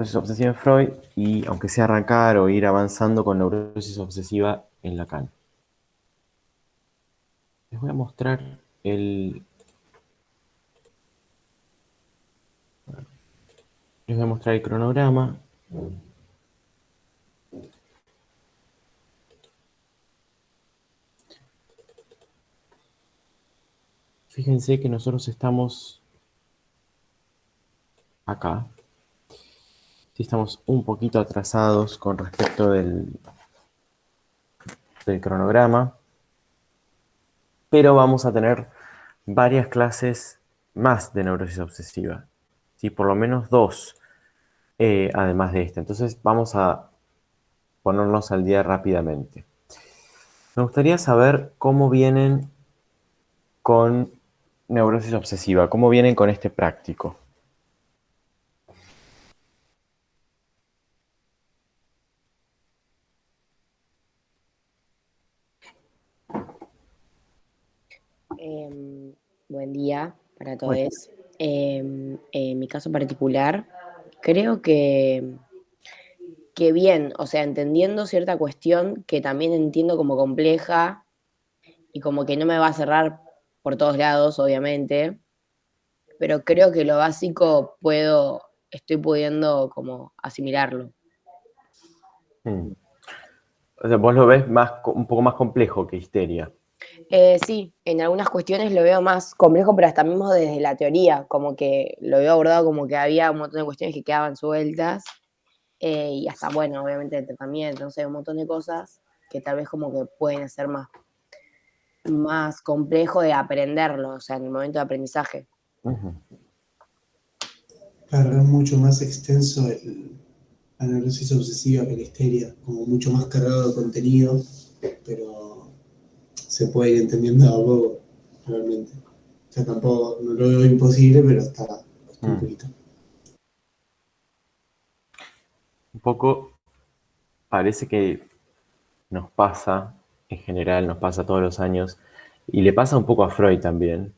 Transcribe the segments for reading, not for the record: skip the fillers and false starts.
neurosis obsesiva en Freud y aunque sea arrancar o ir avanzando con neurosis obsesiva en Lacan. Les voy a mostrar el cronograma. Fíjense que nosotros estamos acá. Sí, estamos un poquito atrasados con respecto del cronograma, pero vamos a tener varias clases más de neurosis obsesiva. ¿Sí? Por lo menos dos, además de esta. Entonces vamos a ponernos al día rápidamente. Me gustaría saber cómo vienen con neurosis obsesiva, cómo vienen con este práctico. Buen día para Bueno, todos. En mi caso particular, creo que bien, o sea, entendiendo cierta cuestión que también entiendo como compleja y como que no me va a cerrar por todos lados, obviamente, pero creo que lo básico estoy pudiendo como asimilarlo. mm. O sea, vos lo ves un poco más complejo que histeria. Sí, en algunas cuestiones lo veo más complejo, pero hasta mismo desde la teoría, como que lo veo abordado como que había un montón de cuestiones que quedaban sueltas. Y hasta, bueno, obviamente el tratamiento, no sé, un montón de cosas que tal vez como que pueden ser más complejo de aprenderlo, o sea, en el momento de aprendizaje. Ujú. Claro, es mucho más extenso la neurosis obsesiva que la histeria, como mucho más cargado de contenido, pero se puede ir entendiendo a poco, realmente. O sea, tampoco, no lo veo imposible, pero está un Mm. poquito. Un poco parece que nos pasa, en general, nos pasa todos los años, y le pasa un poco a Freud también,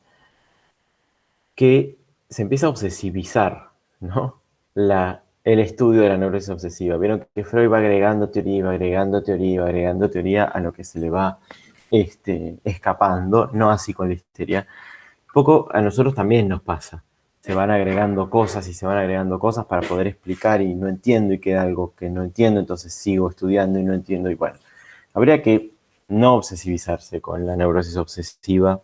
que se empieza a obsesivizar, ¿no? El estudio de la neurosis obsesiva. Vieron que Freud va agregando teoría, va agregando teoría, va agregando teoría a lo que se le va escapando, no así con la histeria. Un poco a nosotros también nos pasa. Se van agregando cosas y se van agregando cosas para poder explicar y no entiendo y queda algo que no entiendo, entonces sigo estudiando y no entiendo y bueno. Habría que no obsesivizarse con la neurosis obsesiva,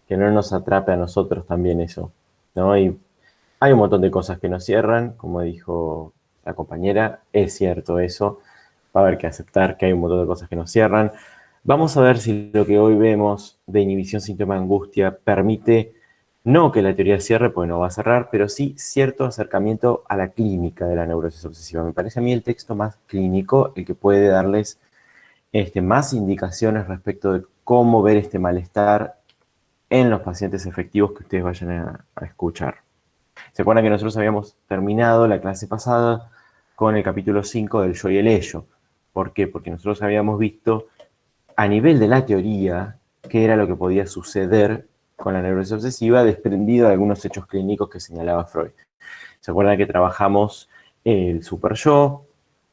que no nos atrape a nosotros también eso, ¿no? Y hay un montón de cosas que nos cierran, como dijo la compañera, es cierto eso, va a haber que aceptar que hay un montón de cosas que nos cierran. Vamos a ver si lo que hoy vemos de inhibición síntoma de angustia permite no que la teoría cierre, pues no va a cerrar, pero sí cierto acercamiento a la clínica de la neurosis obsesiva. Me parece a mí el texto más clínico, el que puede darles más indicaciones respecto de cómo ver este malestar en los pacientes efectivos que ustedes vayan a escuchar. ¿Se acuerdan que nosotros habíamos terminado la clase pasada con el capítulo 5 del yo y el ello? ¿Por qué? Porque nosotros habíamos visto a nivel de la teoría qué era lo que podía suceder con la neurosis obsesiva desprendido de algunos hechos clínicos que señalaba Freud. ¿Se acuerdan que trabajamos el super yo,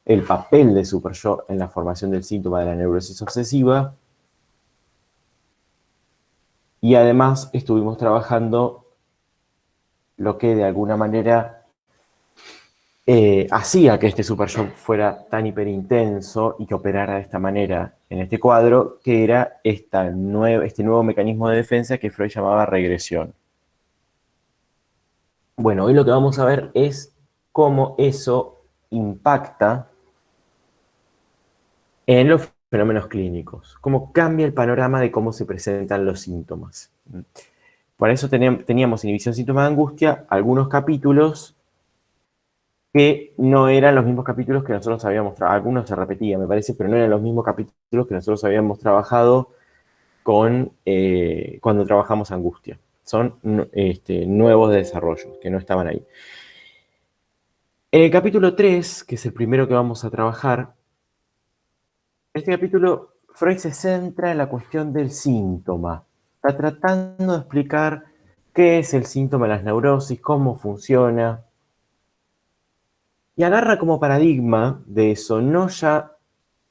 el papel de super yo en la formación del síntoma de la neurosis obsesiva? Y además estuvimos trabajando lo que de alguna manera hacía que este super yo fuera tan hiperintenso y que operara de esta manera en este cuadro, que era este nuevo mecanismo de defensa que Freud llamaba regresión. Bueno, hoy lo que vamos a ver es cómo eso impacta en los fenómenos clínicos, cómo cambia el panorama de cómo se presentan los síntomas. Por eso teníamos inhibición síntoma de angustia, algunos capítulos que no eran los mismos capítulos que nosotros habíamos trabajado. Algunos se repetían, me parece, pero no eran los mismos capítulos que nosotros habíamos trabajado cuando trabajamos angustia. Son nuevos desarrollos que no estaban ahí. En el capítulo 3, que es el primero que vamos a trabajar, este capítulo Freud se centra en la cuestión del síntoma. Está tratando de explicar qué es el síntoma de las neurosis, cómo funciona. Y agarra como paradigma de eso, no ya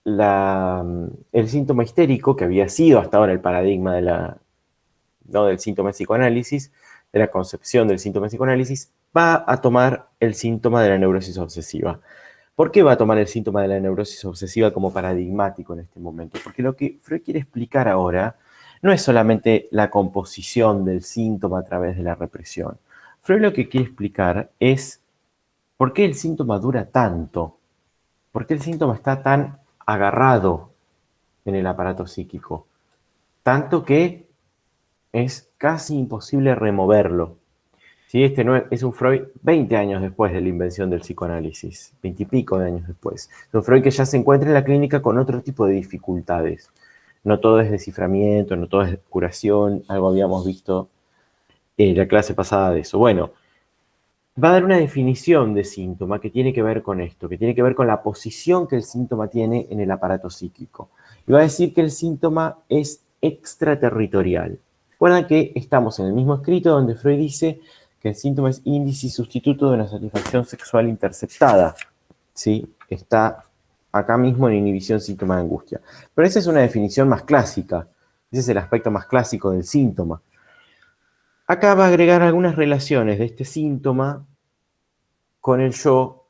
el síntoma histérico, que había sido hasta ahora el paradigma no del síntoma de psicoanálisis, de la concepción del síntoma de psicoanálisis, va a tomar el síntoma de la neurosis obsesiva. ¿Por qué va a tomar el síntoma de la neurosis obsesiva como paradigmático en este momento? Porque lo que Freud quiere explicar ahora no es solamente la composición del síntoma a través de la represión. Freud lo que quiere explicar es por qué el síntoma dura tanto, por qué el síntoma está tan agarrado en el aparato psíquico, tanto que es casi imposible removerlo. ¿Sí? Este no es un Freud 20 años después de la invención del psicoanálisis, 20 y pico de años después. Es un Freud que ya se encuentra en la clínica con otro tipo de dificultades. No todo es desciframiento, no todo es curación, algo habíamos visto en la clase pasada de eso. Bueno, va a dar una definición de síntoma que tiene que ver con esto, que tiene que ver con la posición que el síntoma tiene en el aparato psíquico. Y va a decir que el síntoma es extraterritorial. Recuerdan que estamos en el mismo escrito donde Freud dice que el síntoma es índice y sustituto de una satisfacción sexual interceptada. ¿Sí? Está acá mismo en inhibición síntoma de angustia. Pero esa es una definición más clásica. Ese es el aspecto más clásico del síntoma. Acá va a agregar algunas relaciones de este síntoma con el yo,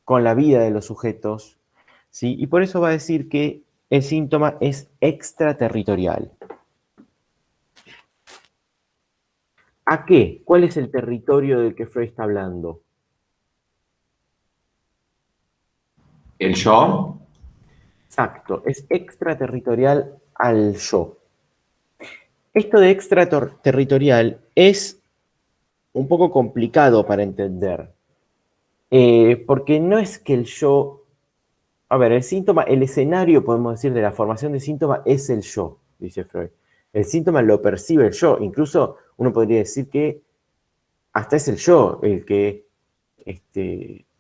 con la vida de los sujetos, ¿sí? Y por eso va a decir que el síntoma es extraterritorial. ¿A qué? ¿Cuál es el territorio del que Freud está hablando? ¿El yo? Exacto, es extraterritorial al yo. Esto de extraterritorial es un poco complicado para entender, porque no es que el yo, a ver, el síntoma, el escenario, podemos decir, de la formación de síntoma es el yo, dice Freud. El síntoma lo percibe el yo, incluso uno podría decir que hasta es el yo el que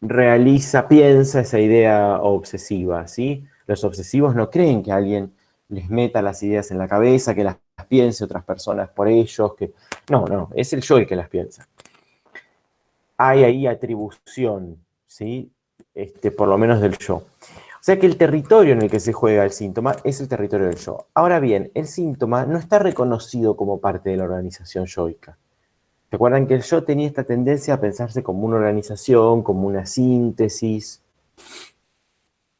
realiza, piensa esa idea obsesiva, ¿sí? Los obsesivos no creen que alguien les meta las ideas en la cabeza, que las piense otras personas por ellos, que... No, es el yo el que las piensa. Hay ahí atribución, ¿sí? Por lo menos del yo. O sea que el territorio en el que se juega el síntoma es el territorio del yo. Ahora bien, el síntoma no está reconocido como parte de la organización yoica. ¿Recuerdan que el yo tenía esta tendencia a pensarse como una organización, como una síntesis?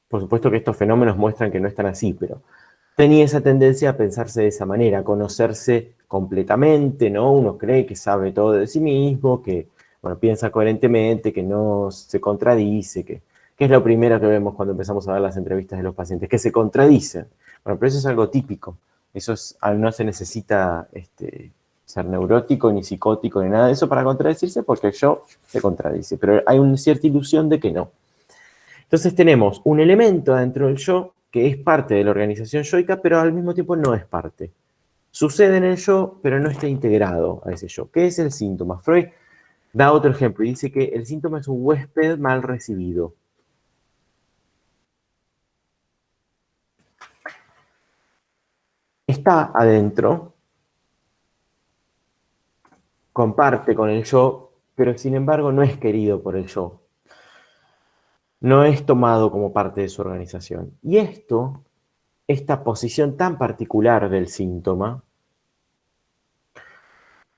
Por supuesto que estos fenómenos muestran que no están así, pero tenía esa tendencia a pensarse de esa manera, a conocerse completamente, ¿no? Uno cree que sabe todo de sí mismo, que bueno, piensa coherentemente, que no se contradice, que es lo primero que vemos cuando empezamos a ver las entrevistas de los pacientes, que se contradicen. Bueno, pero eso es algo típico. Eso es, no se necesita ser neurótico, ni psicótico, ni nada de eso para contradecirse, porque el yo se contradice. Pero hay una cierta ilusión de que no. Entonces tenemos un elemento dentro del yo que es parte de la organización yoica, pero al mismo tiempo no es parte. Sucede en el yo, pero no está integrado a ese yo. ¿Qué es el síntoma? Freud da otro ejemplo y dice que el síntoma es un huésped mal recibido. Está adentro, comparte con el yo, pero sin embargo no es querido por el yo. No es tomado como parte de su organización. Y esta posición tan particular del síntoma,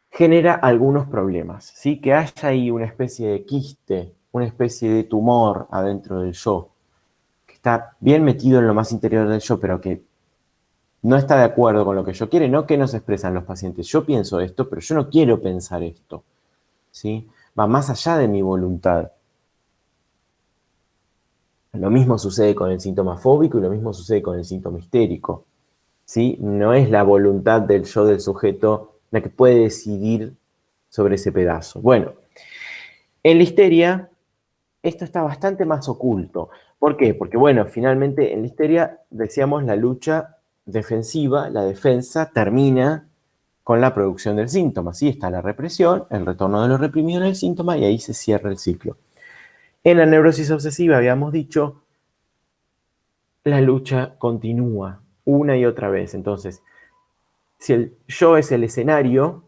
genera algunos problemas, ¿sí? Que haya ahí una especie de quiste, una especie de tumor adentro del yo, que está bien metido en lo más interior del yo, pero que no está de acuerdo con lo que yo quiero, no que nos expresan los pacientes. Yo pienso esto, pero yo no quiero pensar esto, ¿sí? Va más allá de mi voluntad. Lo mismo sucede con el síntoma fóbico y lo mismo sucede con el síntoma histérico, ¿sí? No es la voluntad del yo del sujeto la que puede decidir sobre ese pedazo. Bueno, en la histeria esto está bastante más oculto. ¿Por qué? Porque, bueno, finalmente en la histeria, decíamos, la lucha defensiva, la defensa, termina con la producción del síntoma. ¿Sí? Está la represión, el retorno de lo reprimido en el síntoma y ahí se cierra el ciclo. En la neurosis obsesiva, habíamos dicho, la lucha continúa una y otra vez. Entonces, si el yo es el escenario,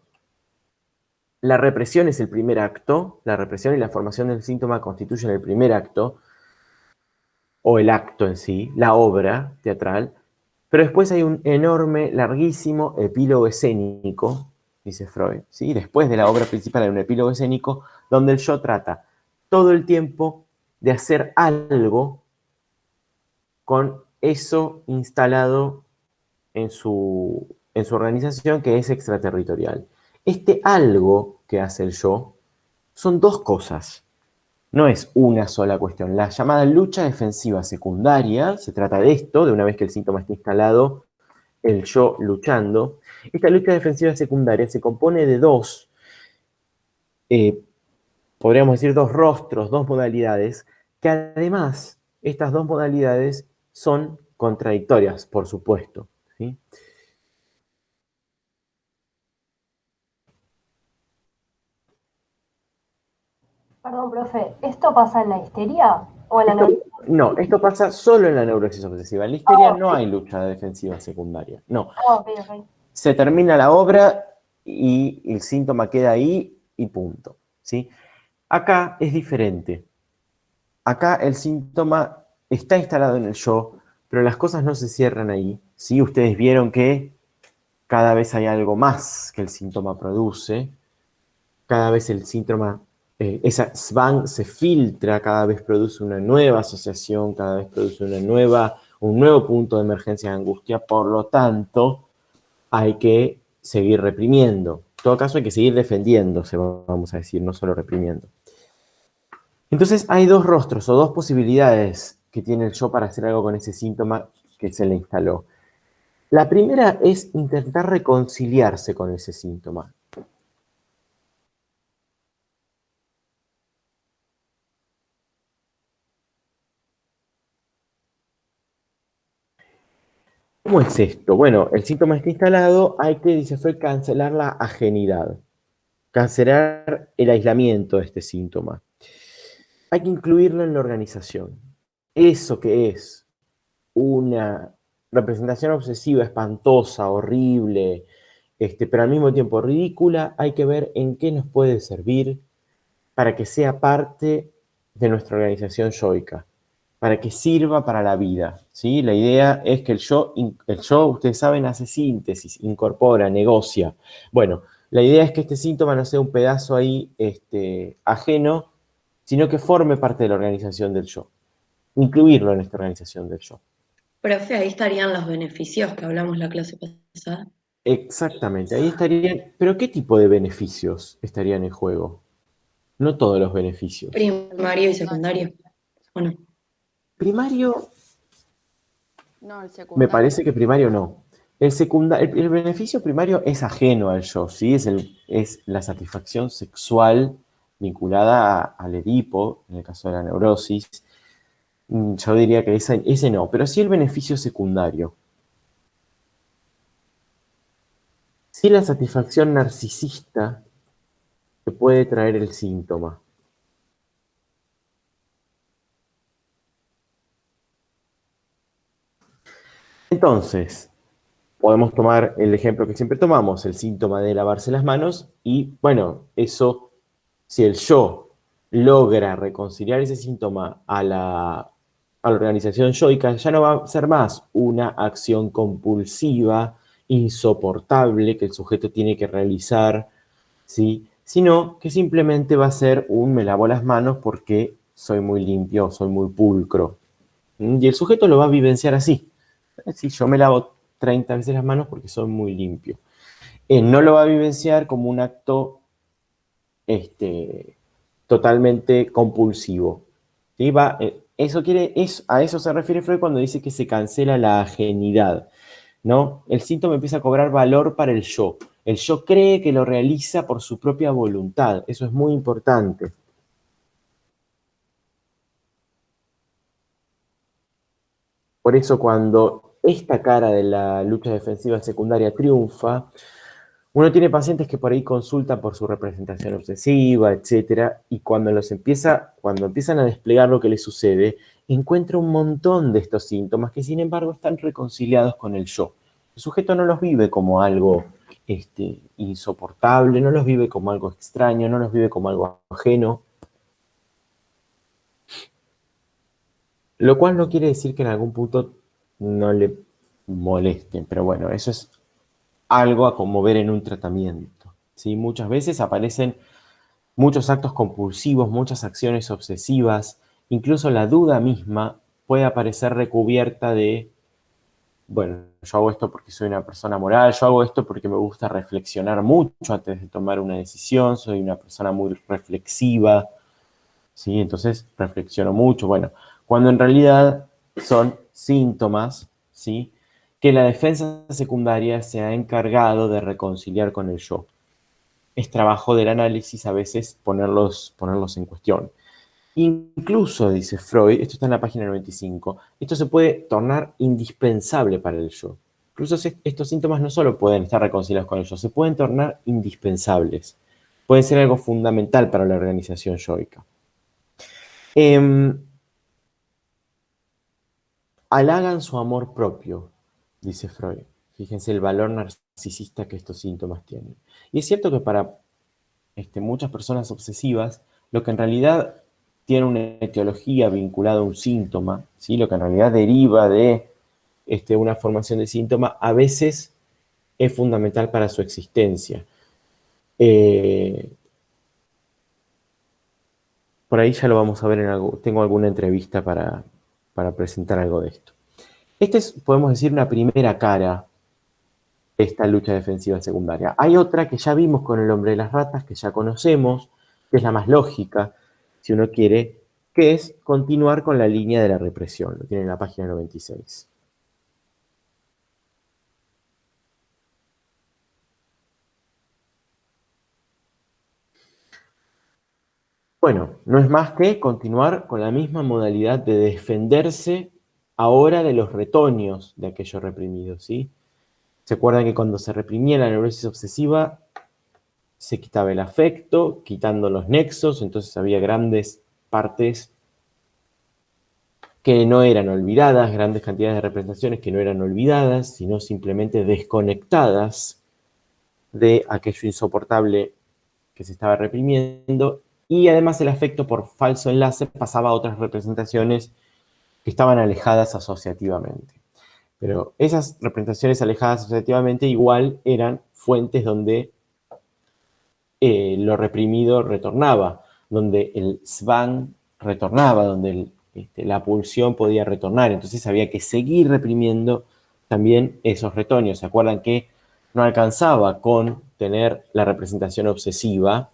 La represión es el primer acto, la represión y la formación del síntoma constituyen el primer acto, o el acto en sí, la obra teatral, pero después hay un enorme, larguísimo epílogo escénico, dice Freud, ¿sí? Después de la obra principal hay un epílogo escénico donde el yo trata todo el tiempo de hacer algo con eso instalado en su organización que es extraterritorial. Este algo que hace el yo son dos cosas. No es una sola cuestión. La llamada lucha defensiva secundaria, se trata de esto, de una vez que el síntoma está instalado, el yo luchando. Esta lucha defensiva secundaria se compone de dos, eh, podríamos decir dos rostros, dos modalidades, que además estas dos modalidades son contradictorias, por supuesto, ¿sí? Perdón, profe, ¿esto pasa en la histeria o en la neurosis? No, esto pasa solo en la neurosis obsesiva. En la histeria no hay lucha defensiva secundaria. No. Ok, ok. Se termina la obra y el síntoma queda ahí y punto, ¿sí? Acá es diferente. Acá el síntoma está instalado en el yo, pero las cosas no se cierran ahí, ¿sí? Ustedes vieron que cada vez hay algo más que el síntoma produce, cada vez el síntoma, esa SVAN se filtra, cada vez produce una nueva asociación, cada vez produce un nuevo punto de emergencia de angustia, por lo tanto, hay que seguir reprimiendo. En todo caso, hay que seguir defendiéndose, vamos a decir, no solo reprimiendo. Entonces, hay dos rostros o dos posibilidades que tiene el yo para hacer algo con ese síntoma que se le instaló. La primera es intentar reconciliarse con ese síntoma. ¿Cómo es esto? Bueno, el síntoma está instalado, hay que, dice Freud, cancelar la ajenidad, cancelar el aislamiento de este síntoma. Hay que incluirlo en la organización. Eso que es una representación obsesiva, espantosa, horrible, pero al mismo tiempo ridícula, hay que ver en qué nos puede servir para que sea parte de nuestra organización yoica, para que sirva para la vida, ¿sí? La idea es que el yo, ustedes saben, hace síntesis, incorpora, negocia. Bueno, la idea es que este síntoma no sea un pedazo ahí ajeno, sino que forme parte de la organización del yo. Incluirlo en esta organización del yo. Profe, ahí estarían los beneficios que hablamos la clase pasada. Exactamente, ahí estarían, pero ¿qué tipo de beneficios estarían en juego? No todos los beneficios. Primario y secundario. Bueno, Primario, No, el secundario. me parece que primario no. El beneficio primario es ajeno al yo, ¿sí? Es la satisfacción sexual vinculada al Edipo, en el caso de la neurosis. Yo diría que ese no, pero sí el beneficio secundario. Sí la satisfacción narcisista que puede traer el síntoma. Entonces, podemos tomar el ejemplo que siempre tomamos, el síntoma de lavarse las manos, y bueno, eso, si el yo logra reconciliar ese síntoma a la organización yoica, ya no va a ser más una acción compulsiva, insoportable, que el sujeto tiene que realizar, ¿sí? Sino que simplemente va a ser un me lavo las manos porque soy muy limpio, soy muy pulcro. Y el sujeto lo va a vivenciar así. Si yo me lavo 30 veces las manos porque soy muy limpio. Él no lo va a vivenciar como un acto totalmente compulsivo. ¿Sí? A eso se refiere Freud cuando dice que se cancela la ajenidad, ¿no? El síntoma empieza a cobrar valor para el yo. El yo cree que lo realiza por su propia voluntad. Eso es muy importante. Por eso cuando esta cara de la lucha defensiva secundaria triunfa, uno tiene pacientes que por ahí consultan por su representación obsesiva, etcétera, y cuando empiezan a desplegar lo que les sucede, encuentra un montón de estos síntomas que sin embargo están reconciliados con el yo. El sujeto no los vive como algo insoportable, no los vive como algo extraño, no los vive como algo ajeno. Lo cual no quiere decir que en algún punto no le molesten, pero bueno, eso es algo a como ver en un tratamiento, ¿sí? Muchas veces aparecen muchos actos compulsivos, muchas acciones obsesivas, incluso la duda misma puede aparecer recubierta de, bueno, yo hago esto porque soy una persona moral, yo hago esto porque me gusta reflexionar mucho antes de tomar una decisión, soy una persona muy reflexiva, ¿sí? Entonces reflexiono mucho, bueno, cuando en realidad son síntomas, ¿sí? Que la defensa secundaria se ha encargado de reconciliar con el yo. Es trabajo del análisis a veces ponerlos en cuestión. Incluso, dice Freud, esto está en la página 95, esto se puede tornar indispensable para el yo. Incluso estos síntomas no solo pueden estar reconciliados con el yo, se pueden tornar indispensables. Pueden ser algo fundamental para la organización yoica. Halagan su amor propio, dice Freud. Fíjense el valor narcisista que estos síntomas tienen. Y es cierto que para muchas personas obsesivas, lo que en realidad tiene una etiología vinculada a un síntoma, ¿sí? Lo que en realidad deriva de una formación de síntoma, a veces es fundamental para su existencia. Por ahí ya lo vamos a ver en algo. Tengo alguna entrevista para presentar algo de esto. Esta es, podemos decir, una primera cara de esta lucha defensiva secundaria. Hay otra que ya vimos con el hombre de las ratas, que ya conocemos, que es la más lógica, si uno quiere, que es continuar con la línea de la represión. Lo tiene en la página 96. Bueno, no es más que continuar con la misma modalidad de defenderse ahora de los retoños de aquello reprimido, ¿sí? ¿Se acuerdan que cuando se reprimía la neurosis obsesiva se quitaba el afecto, quitando los nexos, entonces había grandes partes que no eran olvidadas, grandes cantidades de representaciones que no eran olvidadas, sino simplemente desconectadas de aquello insoportable que se estaba reprimiendo, y además el afecto por falso enlace pasaba a otras representaciones que estaban alejadas asociativamente. Pero esas representaciones alejadas asociativamente igual eran fuentes donde lo reprimido retornaba, donde el SVAN retornaba, donde la pulsión podía retornar. Entonces había que seguir reprimiendo también esos retoños. ¿Se acuerdan que no alcanzaba con tener la representación obsesiva,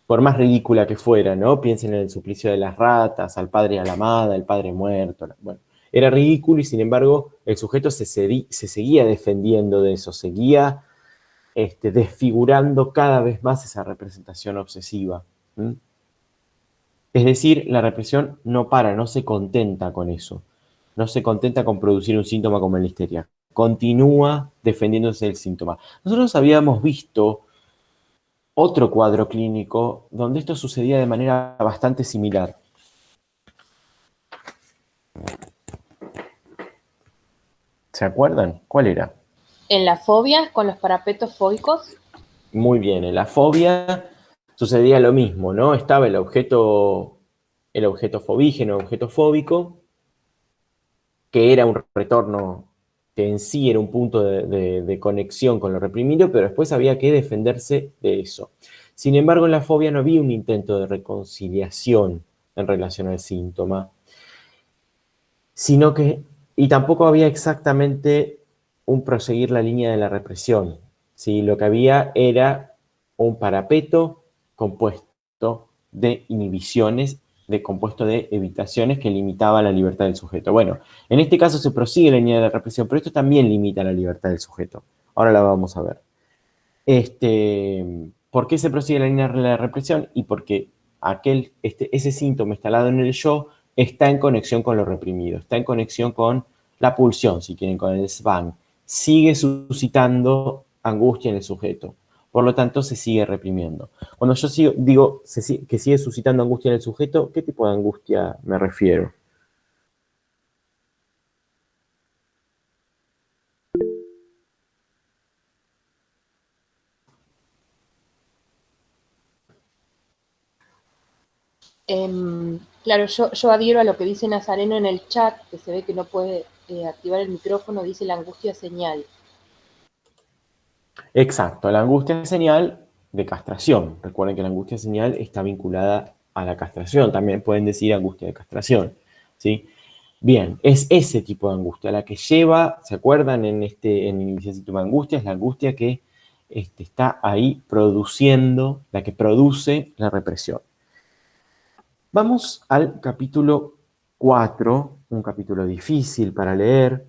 por más ridícula que fuera, ¿no? Piensen en el suplicio de las ratas, al padre y a la amada, el padre muerto. Bueno, era ridículo y sin embargo el sujeto se seguía defendiendo de eso, seguía desfigurando cada vez más esa representación obsesiva. ¿Mm? Es decir, la represión no para, no se contenta con eso. No se contenta con producir un síntoma como la histeria. Continúa defendiéndose del síntoma. Nosotros habíamos visto otro cuadro clínico donde esto sucedía de manera bastante similar. ¿Se acuerdan? ¿Cuál era? En las fobias con los parapetos fóbicos. Muy bien, en la fobia sucedía lo mismo, ¿no? Estaba el objeto fobígeno, objeto fóbico, que era un retorno que en sí era un punto de conexión con lo reprimido, pero después había que defenderse de eso. Sin embargo, en la fobia no había un intento de reconciliación en relación al síntoma, sino que, y tampoco había exactamente un proseguir la línea de la represión, ¿sí? Lo que había era un parapeto compuesto de inhibiciones, compuesto de evitaciones que limitaba la libertad del sujeto. Bueno, en este caso se prosigue la línea de la represión, pero esto también limita la libertad del sujeto. Ahora la vamos a ver. ¿Por qué se prosigue la línea de la represión? Y porque ese síntoma instalado en el yo está en conexión con lo reprimido, está en conexión con la pulsión, si quieren, con el SVAN. Sigue suscitando angustia en el sujeto. Por lo tanto, se sigue reprimiendo. Cuando yo digo que sigue suscitando angustia en el sujeto, ¿qué tipo de angustia me refiero? Claro, yo adhiero a lo que dice Nazareno en el chat, que se ve que no puede activar el micrófono, dice la angustia señal. Exacto, la angustia es señal de castración. Recuerden que la angustia señal está vinculada a la castración. También pueden decir angustia de castración, ¿sí? Bien, es ese tipo de angustia la que lleva, ¿se acuerdan en inhibición síntoma de angustia? Es la angustia que está ahí produciendo, la que produce la represión. Vamos al capítulo 4, un capítulo difícil para leer.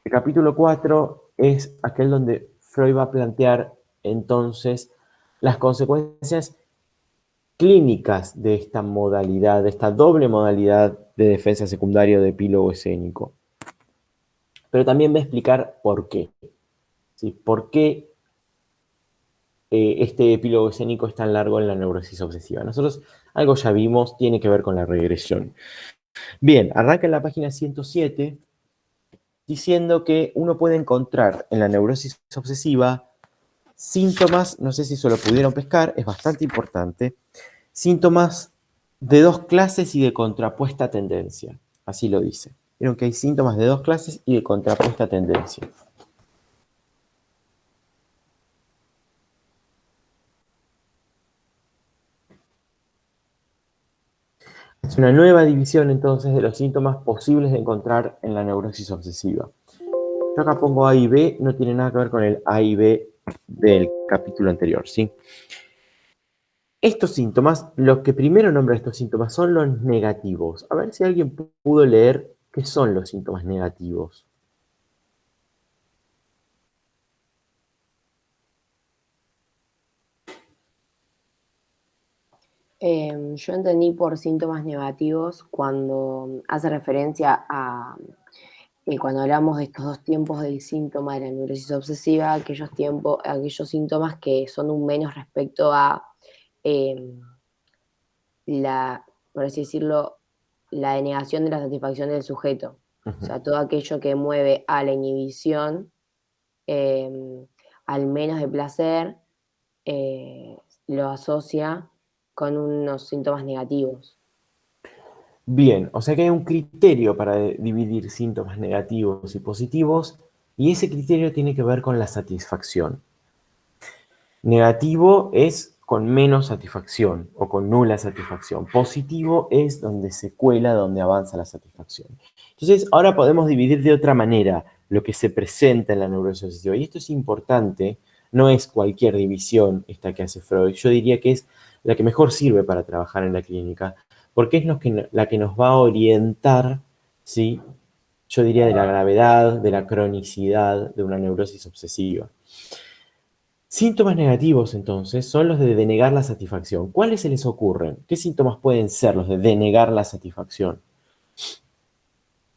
El capítulo 4 es aquel donde Freud va a plantear entonces las consecuencias clínicas de esta modalidad, de esta doble modalidad de defensa secundaria de epílogo escénico. Pero también va a explicar por qué. ¿Sí? ¿Por qué este epílogo escénico es tan largo en la neurosis obsesiva? Nosotros algo ya vimos, tiene que ver con la regresión. Bien, arranca en la página 107 diciendo que uno puede encontrar en la neurosis obsesiva síntomas, no sé si se lo pudieron pescar, es bastante importante, síntomas de dos clases y de contrapuesta tendencia. Así lo dice. Vieron que hay síntomas de dos clases y de contrapuesta tendencia. Es una nueva división entonces de los síntomas posibles de encontrar en la neurosis obsesiva. Yo acá pongo A y B, no tiene nada que ver con el A y B del capítulo anterior, ¿sí? Estos síntomas, lo que primero nombra estos síntomas son los negativos. A ver si alguien pudo leer qué son los síntomas negativos. Yo entendí por síntomas negativos cuando hace referencia a cuando hablamos de estos dos tiempos del síntoma de la neurosis obsesiva, aquellos síntomas que son un menos respecto a eh, por así decirlo, la denegación de la satisfacción del sujeto. O sea, todo aquello que mueve a la inhibición, al menos de placer, lo asocia con unos síntomas negativos. Bien, o sea que hay un criterio para dividir síntomas negativos y positivos, y ese criterio tiene que ver con la satisfacción. Negativo es con menos satisfacción o con nula satisfacción. Positivo es donde se cuela, donde avanza la satisfacción. Entonces, ahora podemos dividir de otra manera lo que se presenta en la neurosis obsesiva. Y esto es importante, no es cualquier división esta que hace Freud. Yo diría que es la que mejor sirve para trabajar en la clínica, porque es la que nos va a orientar, ¿sí? Yo diría de la gravedad, de la cronicidad de una neurosis obsesiva. Síntomas negativos, entonces, son los de denegar la satisfacción. ¿Cuáles se les ocurren? ¿Qué síntomas pueden ser los de denegar la satisfacción?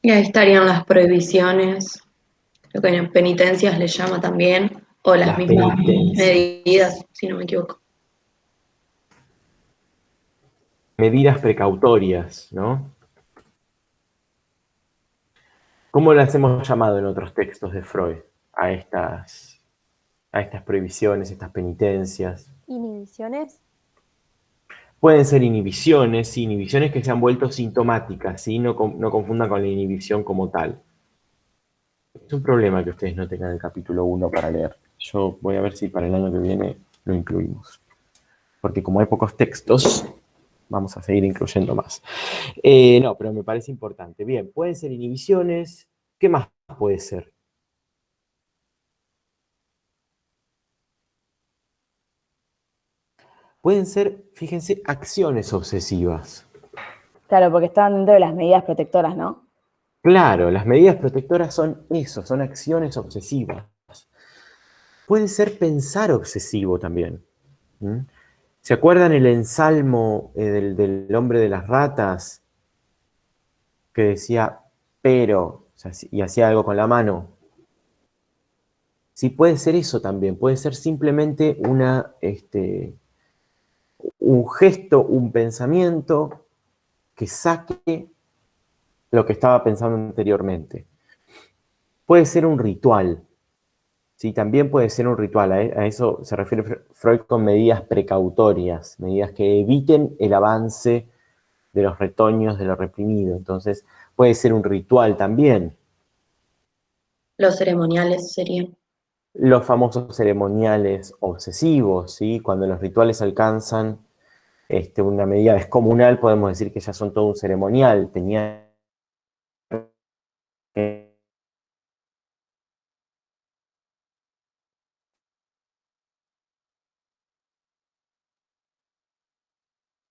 Y ahí estarían las prohibiciones, lo que en penitencias le llama también, o las Las mismas penitencias. medidas, si no me equivoco. Medidas precautorias, ¿no? ¿Cómo las hemos llamado en otros textos de Freud a estas prohibiciones, estas penitencias? ¿Inhibiciones? Pueden ser inhibiciones, sí, inhibiciones que se han vuelto sintomáticas, ¿sí? No confundan con la inhibición como tal. Es un problema que ustedes no tengan el capítulo 1 para leer. Yo voy a ver si para el año que viene lo incluimos. Porque como hay pocos textos, vamos a seguir incluyendo más. No, pero me parece importante. Bien, pueden ser inhibiciones. ¿Qué más puede ser? Pueden ser, fíjense, acciones obsesivas. Claro, porque estaban dentro de las medidas protectoras, ¿no? Claro, las medidas protectoras son eso, son acciones obsesivas. Puede ser pensar obsesivo también. ¿Mm? ¿Se acuerdan el ensalmo del hombre de las ratas que decía pero, o sea, y hacía algo con la mano? Sí, puede ser eso también, puede ser simplemente un gesto, un pensamiento que saque lo que estaba pensando anteriormente. Puede ser un ritual. ¿sí? También puede ser un ritual, a eso se refiere Freud con medidas precautorias, medidas que eviten el avance de los retoños de lo reprimido. Entonces, puede ser un ritual también. Los ceremoniales serían. Los famosos ceremoniales obsesivos, ¿sí? Cuando los rituales alcanzan una medida descomunal, podemos decir que ya son todo un ceremonial. Tenía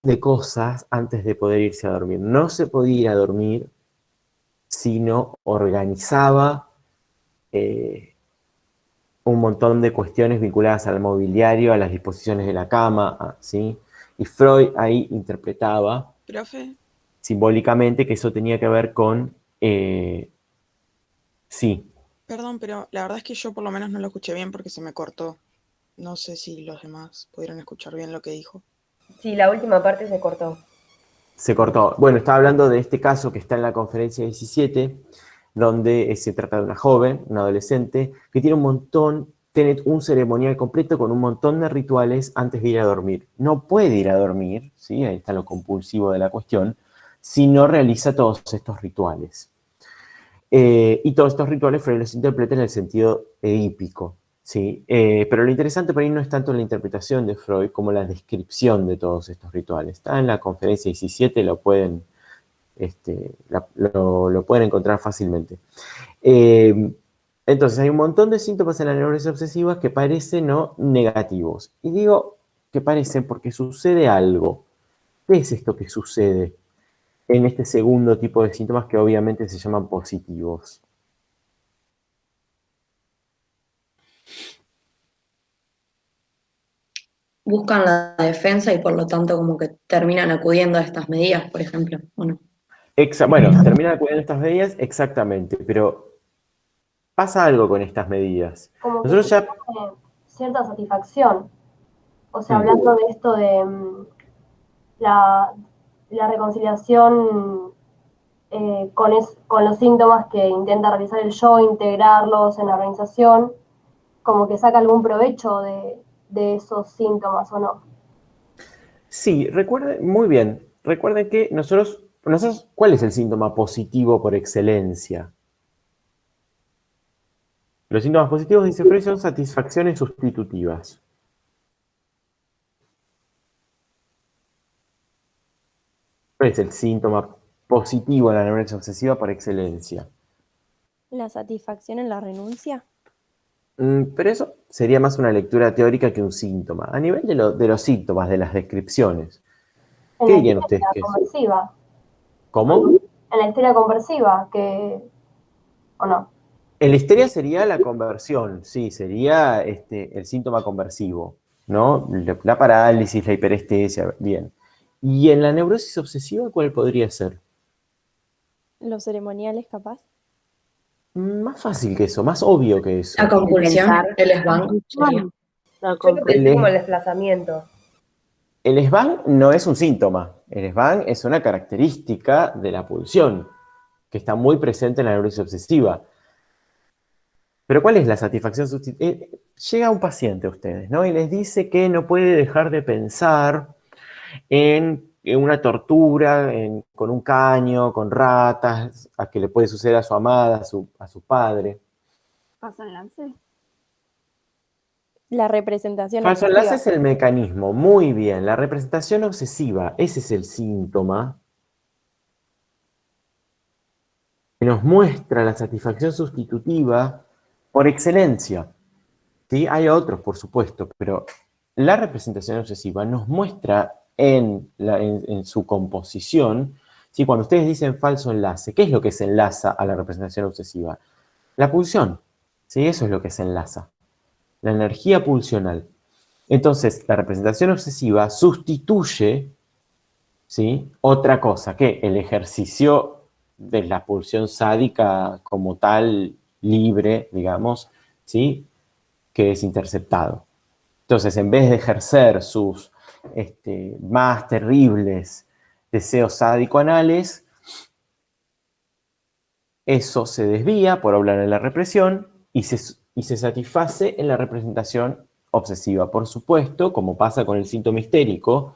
de cosas antes de poder irse a dormir. No se podía ir a dormir si no organizaba un montón de cuestiones vinculadas al mobiliario, a las disposiciones de la cama, ¿sí? Y Freud ahí interpretaba Profe, simbólicamente que eso tenía que ver con, sí, perdón, pero la verdad es que yo por lo menos no lo escuché bien porque se me cortó. No sé si los demás pudieron escuchar bien lo que dijo. Sí, la última parte se cortó. se cortó. Bueno, estaba hablando de este caso que está en la conferencia 17, donde se trata de una joven, una adolescente, que tiene un ceremonial completo con un montón de rituales antes de ir a dormir. No puede ir a dormir, ¿sí? Ahí está lo compulsivo de la cuestión, si no realiza todos estos rituales. Y todos estos rituales Freud los interpreta en el sentido edípico, ¿sí? Pero lo interesante por ahí no es tanto la interpretación de Freud como la descripción de todos estos rituales. Está en la conferencia 17, lo pueden encontrar fácilmente. Entonces, hay un montón de síntomas en la neurosis obsesiva que parecen no negativos. Y digo que parecen porque sucede algo. ¿Qué es esto que sucede en este segundo tipo de síntomas que obviamente se llaman positivos? Buscan la defensa y por lo tanto como que terminan acudiendo a estas medidas, por ejemplo. Bueno, Bueno, terminan acudiendo a estas medidas, exactamente, pero pasa algo con estas medidas. Como que Nosotros ya... tiene cierta satisfacción. O sea, Mm. hablando de esto de la, la reconciliación con los síntomas que intenta realizar el yo, integrarlos en la organización, como que saca algún provecho de esos síntomas o no. Sí, recuerden, muy bien. Recuerden que nosotros, ¿cuál es el síntoma positivo por excelencia? Los síntomas positivos, dice Freud, son satisfacciones sustitutivas. ¿Cuál es el síntoma positivo de la neurosis obsesiva por excelencia? ¿La satisfacción en la renuncia? Pero eso sería más una lectura teórica que un síntoma. A nivel de los síntomas, de las descripciones, En ¿qué la dirían ustedes histeria que es? conversiva. ¿Cómo? En la histeria conversiva, ¿o no? En la histeria sería la conversión, sí, sería el síntoma conversivo, ¿no? La parálisis, la hiperestesia, bien. ¿Y en la neurosis obsesiva cuál podría ser? ¿Los ceremoniales capaz? Más fácil que eso, más obvio que eso. la compulsión, Pensar. el esbán sería. Yo lo pensé El, como el desplazamiento. el SBAN no es un síntoma, el SBAN es una característica de la pulsión, que está muy presente en la neurosis obsesiva. Pero ¿cuál es la satisfacción sustitutiva? Llega un paciente a ustedes, ¿no? Y les dice que no puede dejar de pensar en una tortura, con un caño, con ratas, a que le puede suceder a su amada, a su padre. ¿Falso enlace? La representación Falso obsesiva. enlace es el mecanismo, muy bien. La representación obsesiva, ese es el síntoma que nos muestra la satisfacción sustitutiva por excelencia. ¿Sí? Hay otros, por supuesto, pero la representación obsesiva nos muestra en su composición, ¿sí? Cuando ustedes dicen falso enlace, ¿qué es lo que se enlaza a la representación obsesiva? La pulsión, ¿sí? Eso es lo que se enlaza, la energía pulsional. Entonces, la representación obsesiva sustituye, ¿sí? Otra cosa, que el ejercicio de la pulsión sádica como tal, libre, digamos, ¿sí? Que es interceptado. Entonces, en vez de ejercer sus más terribles deseos sádico-anales, eso se desvía por hablar de la represión y se y se satisface en la representación obsesiva. Por supuesto, como pasa con el síntoma histérico,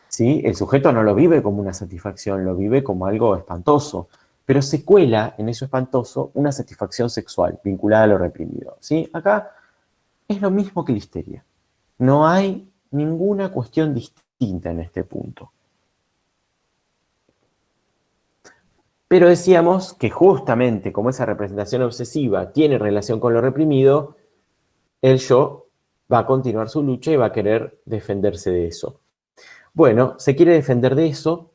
¿sí? El sujeto no lo vive como una satisfacción, lo vive como algo espantoso, pero se cuela en eso espantoso una satisfacción sexual vinculada a lo reprimido, ¿sí? Acá es lo mismo que la histeria. No hay ninguna cuestión distinta en este punto. Pero decíamos que justamente como esa representación obsesiva tiene relación con lo reprimido, el yo va a continuar su lucha y va a querer defenderse de eso. Bueno, se quiere defender de eso.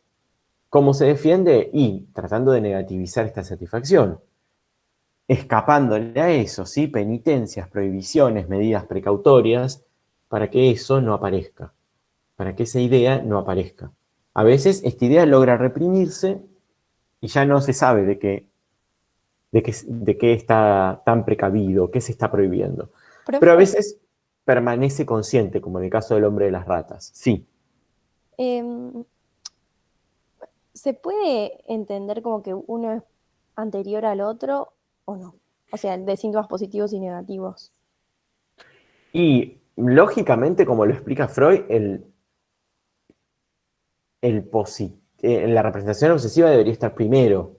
¿Cómo se defiende? Y tratando de negativizar esta satisfacción. Escapándole a eso, ¿sí? Penitencias, prohibiciones, medidas precautorias, para que eso no aparezca. Para que esa idea no aparezca. A veces esta idea logra reprimirse y ya no se sabe de qué está tan precavido, qué se está prohibiendo. Pero a veces permanece consciente, como en el caso del hombre de las ratas. Sí. ¿Se puede entender como que uno es anterior al otro o no? O sea, de síntomas positivos y negativos. Y lógicamente, como lo explica Freud, la representación obsesiva debería estar primero.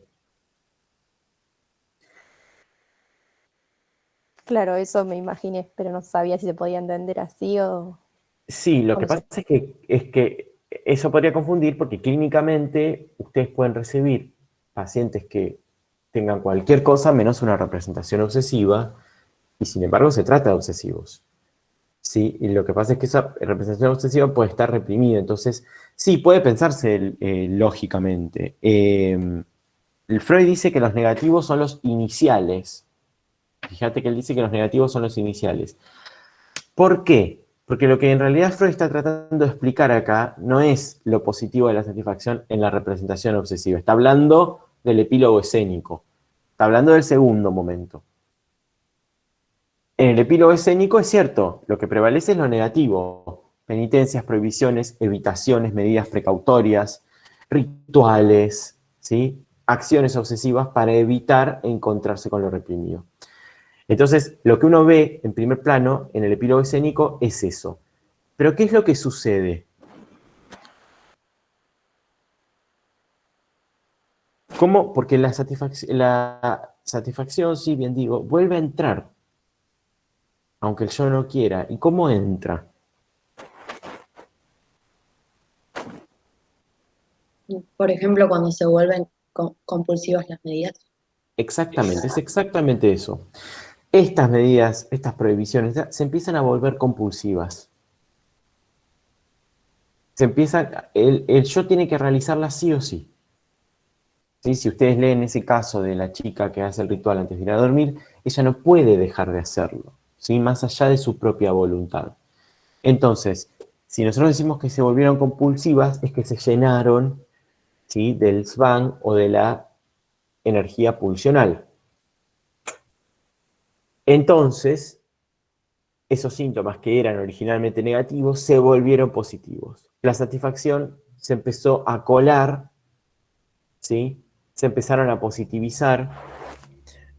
Claro, eso me imaginé, pero no sabía si se podía entender así o... Sí, lo que no sé. pasa es que eso podría confundir porque clínicamente ustedes pueden recibir pacientes que tengan cualquier cosa menos una representación obsesiva y sin embargo se trata de obsesivos. ¿Sí? Y lo que pasa es que esa representación obsesiva puede estar reprimida. Entonces, sí, puede pensarse lógicamente. El Freud dice que los negativos son los iniciales. Fíjate que él dice que los negativos son los iniciales. ¿Por qué? Porque lo que en realidad Freud está tratando de explicar acá no es lo positivo de la satisfacción en la representación obsesiva. Está hablando del epílogo escénico. Está hablando del segundo momento. En el epílogo escénico es cierto, lo que prevalece es lo negativo. Penitencias, prohibiciones, evitaciones, medidas precautorias, rituales, ¿sí? Acciones obsesivas para evitar encontrarse con lo reprimido. Entonces, lo que uno ve en primer plano en el epílogo escénico es eso. Pero ¿qué es lo que sucede? ¿Cómo? Porque la satisfacción, sí, bien digo, vuelve a entrar, aunque el yo no quiera. ¿Y cómo entra? Por ejemplo, cuando se vuelven compulsivas las medidas. Exactamente, es exactamente eso. Estas medidas, estas prohibiciones, se empiezan a volver compulsivas. El yo tiene que realizarlas sí o sí. ¿Sí? Si ustedes leen ese caso de la chica que hace el ritual antes de ir a dormir, ella no puede dejar de hacerlo, ¿sí? Más allá de su propia voluntad. Entonces, si nosotros decimos que se volvieron compulsivas, es que se llenaron, ¿sí? Del SVAN o de la energía pulsional. Entonces, esos síntomas que eran originalmente negativos se volvieron positivos. La satisfacción se empezó a colar, ¿sí? Se empezaron a positivizar.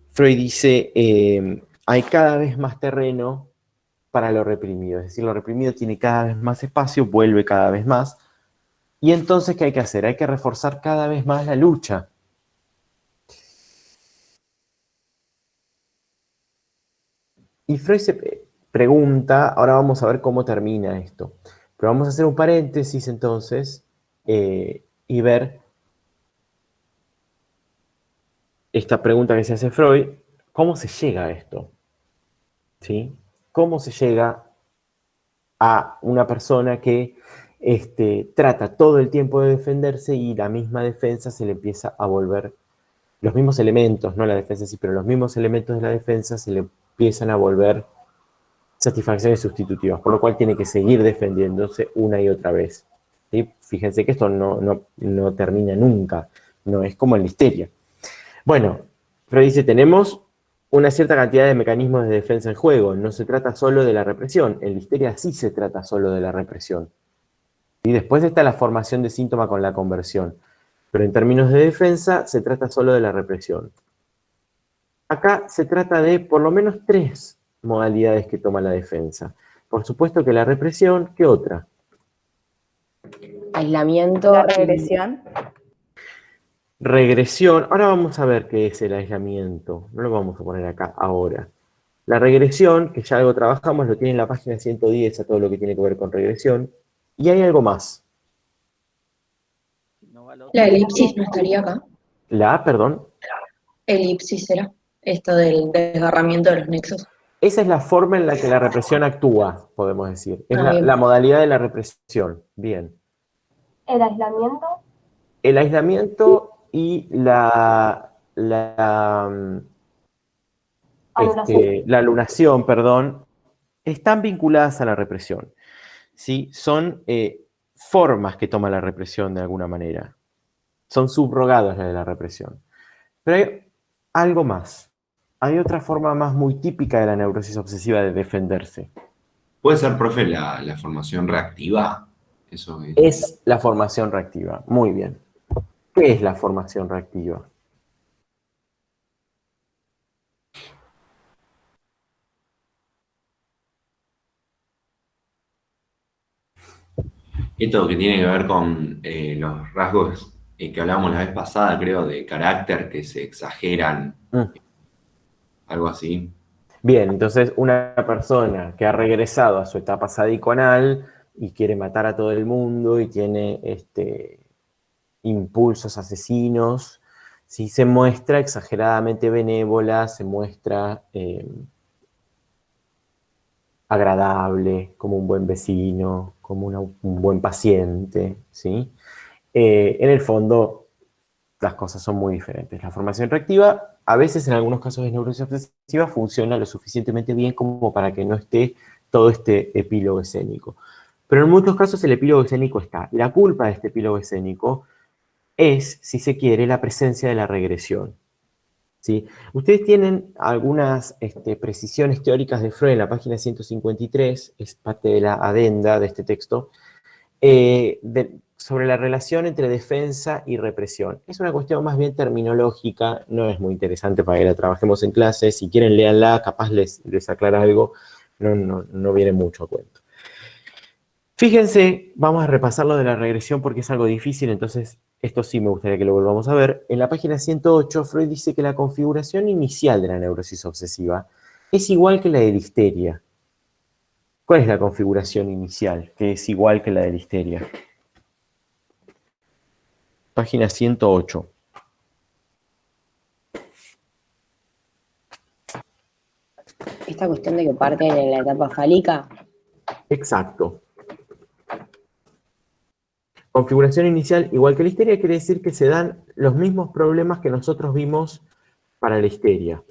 Freud dice, hay cada vez más terreno para lo reprimido, es decir, lo reprimido tiene cada vez más espacio, vuelve cada vez más. Y entonces, ¿qué hay que hacer? Hay que reforzar cada vez más la lucha. Y Freud se pregunta, ahora vamos a ver cómo termina esto, pero vamos a hacer un paréntesis entonces y ver esta pregunta que se hace Freud, ¿cómo se llega a esto? ¿Sí? ¿Cómo se llega a una persona que trata todo el tiempo de defenderse y la misma defensa se le empieza a volver, los mismos elementos, no la defensa sí, pero los mismos elementos de la defensa se le empiezan a volver satisfacciones sustitutivas, por lo cual tiene que seguir defendiéndose una y otra vez. ¿Sí? Fíjense que esto no termina nunca, no es como en la histeria. Bueno, Freud dice, tenemos una cierta cantidad de mecanismos de defensa en juego, no se trata solo de la represión, en la histeria sí se trata solo de la represión. Y después está la formación de síntoma con la conversión, pero en términos de defensa se trata solo de la represión. Acá se trata de por lo menos tres modalidades que toma la defensa. Por supuesto que la represión, ¿qué otra? Aislamiento. La regresión. Regresión. Ahora vamos a ver qué es el aislamiento. No lo vamos a poner acá ahora. La regresión, que ya algo trabajamos, lo tiene en la página 110 a todo lo que tiene que ver con regresión. Y hay algo más. La elipsis no estaría acá. La A, perdón. Elipsis será. Esto del desgarramiento de los nexos. Esa es la forma en la que la represión actúa, podemos decir. Es bien. la modalidad de la represión. Bien. El aislamiento. El aislamiento y Anulación. la alunación, perdón, están vinculadas a la represión. ¿Sí? Son formas que toma la represión de alguna manera. Son subrogadas las de la represión. Pero hay algo más. Hay otra forma más muy típica de la neurosis obsesiva de defenderse. ¿Puede ser, profe, la formación reactiva? Eso es. Es la formación reactiva. Muy bien. ¿Qué es la formación reactiva? Esto que tiene que ver con los rasgos que hablábamos la vez pasada, creo, de carácter que se exageran, algo así. Bien, entonces una persona que ha regresado a su etapa sádico-anal y quiere matar a todo el mundo y tiene impulsos asesinos, ¿sí? Se muestra exageradamente benévola, se muestra agradable, como un buen vecino, como un buen paciente, ¿sí? En el fondo, las cosas son muy diferentes. La formación reactiva, a veces en algunos casos de neurosis obsesiva, funciona lo suficientemente bien como para que no esté todo este epílogo escénico. Pero en muchos casos el epílogo escénico está. La culpa de este epílogo escénico es, si se quiere, la presencia de la regresión. ¿Sí? Ustedes tienen algunas precisiones teóricas de Freud en la página 153, es parte de la adenda de este texto, sobre la relación entre defensa y represión. Es una cuestión más bien terminológica, no es muy interesante para que la trabajemos en clase. Si quieren, léanla, capaz les aclara algo, no viene mucho a cuento. Fíjense, vamos a repasar lo de la regresión porque es algo difícil, entonces esto sí me gustaría que lo volvamos a ver. En la página 108, Freud dice que la configuración inicial de la neurosis obsesiva es igual que la de la histeria. ¿Cuál es la configuración inicial que es igual que la de la histeria? Página 108. Esta cuestión de que parten en la etapa fálica. Exacto. Configuración inicial igual que la histeria quiere decir que se dan los mismos problemas que nosotros vimos para la histeria.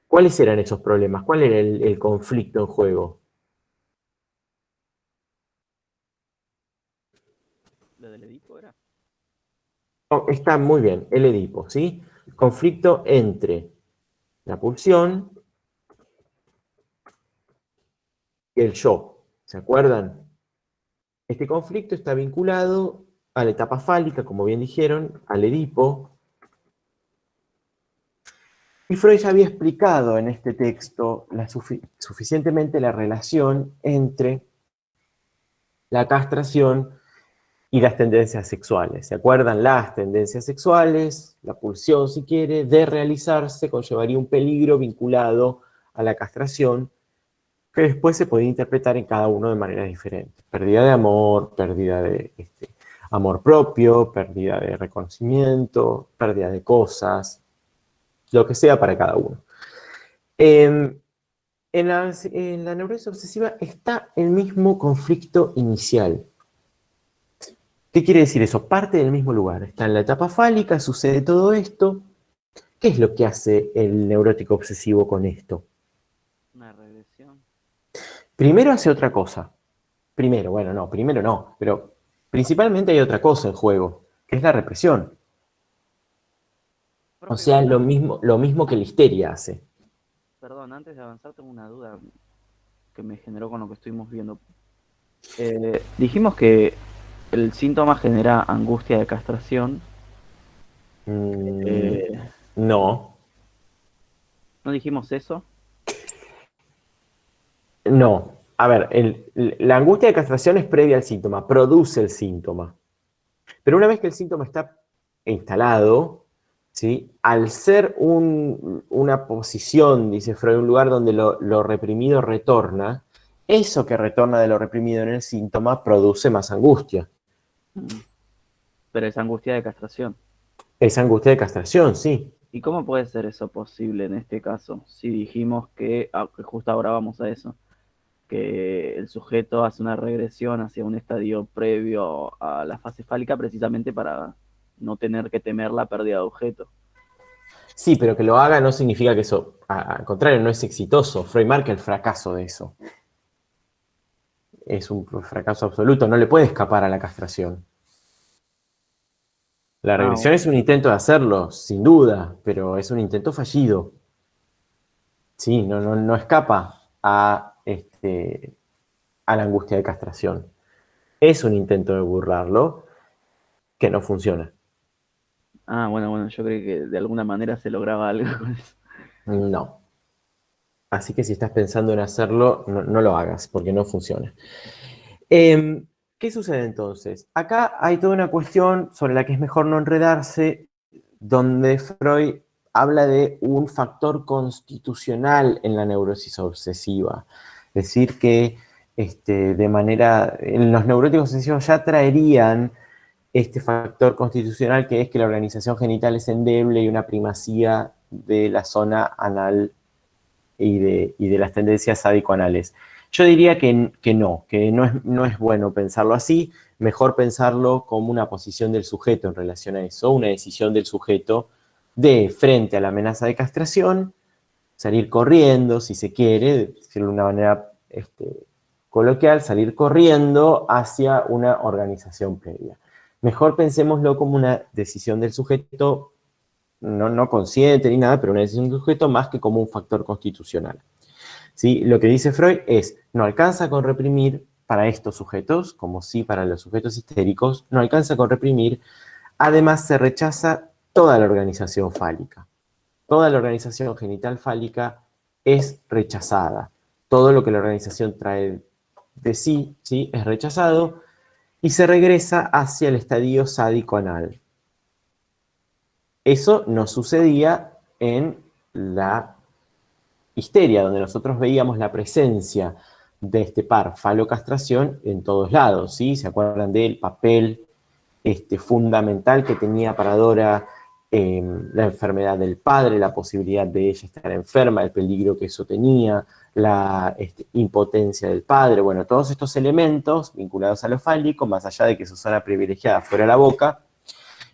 ¿Cuáles eran esos problemas? ¿Cuál era el conflicto en juego? ¿Lo del Edipo era? Oh, está muy bien, el Edipo, ¿sí? Conflicto entre la pulsión y el yo. ¿Se acuerdan? Este conflicto está vinculado a la etapa fálica, como bien dijeron, al Edipo. Y Freud ya había explicado en este texto suficientemente la relación entre la castración y las tendencias sexuales. ¿Se acuerdan? Las tendencias sexuales, la pulsión, si quiere, de realizarse conllevaría un peligro vinculado a la castración que después se podía interpretar en cada uno de maneras diferentes. Pérdida de amor, pérdida de amor propio, pérdida de reconocimiento, pérdida de cosas, lo que sea para cada uno. En la neurosis obsesiva está el mismo conflicto inicial. ¿Qué quiere decir eso? Parte del mismo lugar. Está en la etapa fálica, sucede todo esto. ¿Qué es lo que hace el neurótico obsesivo con esto? Una regresión. Primero hace otra cosa. Primero no, pero principalmente hay otra cosa en juego, que es la represión. O sea, lo mismo que la histeria hace. Perdón, antes de avanzar tengo una duda que me generó con lo que estuvimos viendo. Dijimos que el síntoma genera angustia de castración. No. ¿No dijimos eso? No. A ver, la angustia de castración es previa al síntoma, produce el síntoma. Pero una vez que el síntoma está instalado, ¿sí? Al ser una posición, dice Freud, un lugar donde lo reprimido retorna, eso que retorna de lo reprimido en el síntoma produce más angustia. Pero es angustia de castración. Es angustia de castración, sí. ¿Y cómo puede ser eso posible en este caso? Si dijimos que justo ahora vamos a eso, que el sujeto hace una regresión hacia un estadio previo a la fase fálica precisamente para no tener que temer la pérdida de objeto. Sí, pero que lo haga no significa que eso, al contrario, no es exitoso. Freud marca el fracaso de eso. Es un fracaso absoluto, no le puede escapar a la castración. La regresión es un intento de hacerlo, sin duda, pero es un intento fallido. Sí, no escapa a la angustia de castración. Es un intento de burlarlo que no funciona. Bueno, yo creí que de alguna manera se lograba algo con eso. No. Así que si estás pensando en hacerlo, no lo hagas, porque no funciona. ¿Qué sucede entonces? Acá hay toda una cuestión sobre la que es mejor no enredarse, donde Freud habla de un factor constitucional en la neurosis obsesiva. Es decir, que los neuróticos obsesivos ya traerían este factor constitucional, que es que la organización genital es endeble y una primacía de la zona anal y de las tendencias sádico-anales. Yo diría que no es bueno pensarlo así, mejor pensarlo como una posición del sujeto en relación a eso, una decisión del sujeto de, frente a la amenaza de castración, salir corriendo, si se quiere, decirlo de una manera coloquial, salir corriendo hacia una organización previa. Mejor pensémoslo como una decisión del sujeto, no consciente ni nada, pero una decisión del sujeto más que como un factor constitucional. ¿Sí? Lo que dice Freud es, no alcanza con reprimir para estos sujetos, como sí para los sujetos histéricos, no alcanza con reprimir, además se rechaza toda la organización fálica. Toda la organización genital fálica es rechazada. Todo lo que la organización trae de sí, ¿sí? Es rechazado y se regresa hacia el estadio sádico-anal. Eso no sucedía en la histeria, donde nosotros veíamos la presencia de este par falocastración en todos lados, ¿sí? ¿Se acuerdan del papel fundamental que tenía para Dora la enfermedad del padre, la posibilidad de ella estar enferma, el peligro que eso tenía, la impotencia del padre? Bueno, todos estos elementos vinculados a lo fálico, más allá de que su zona privilegiada fuera la boca,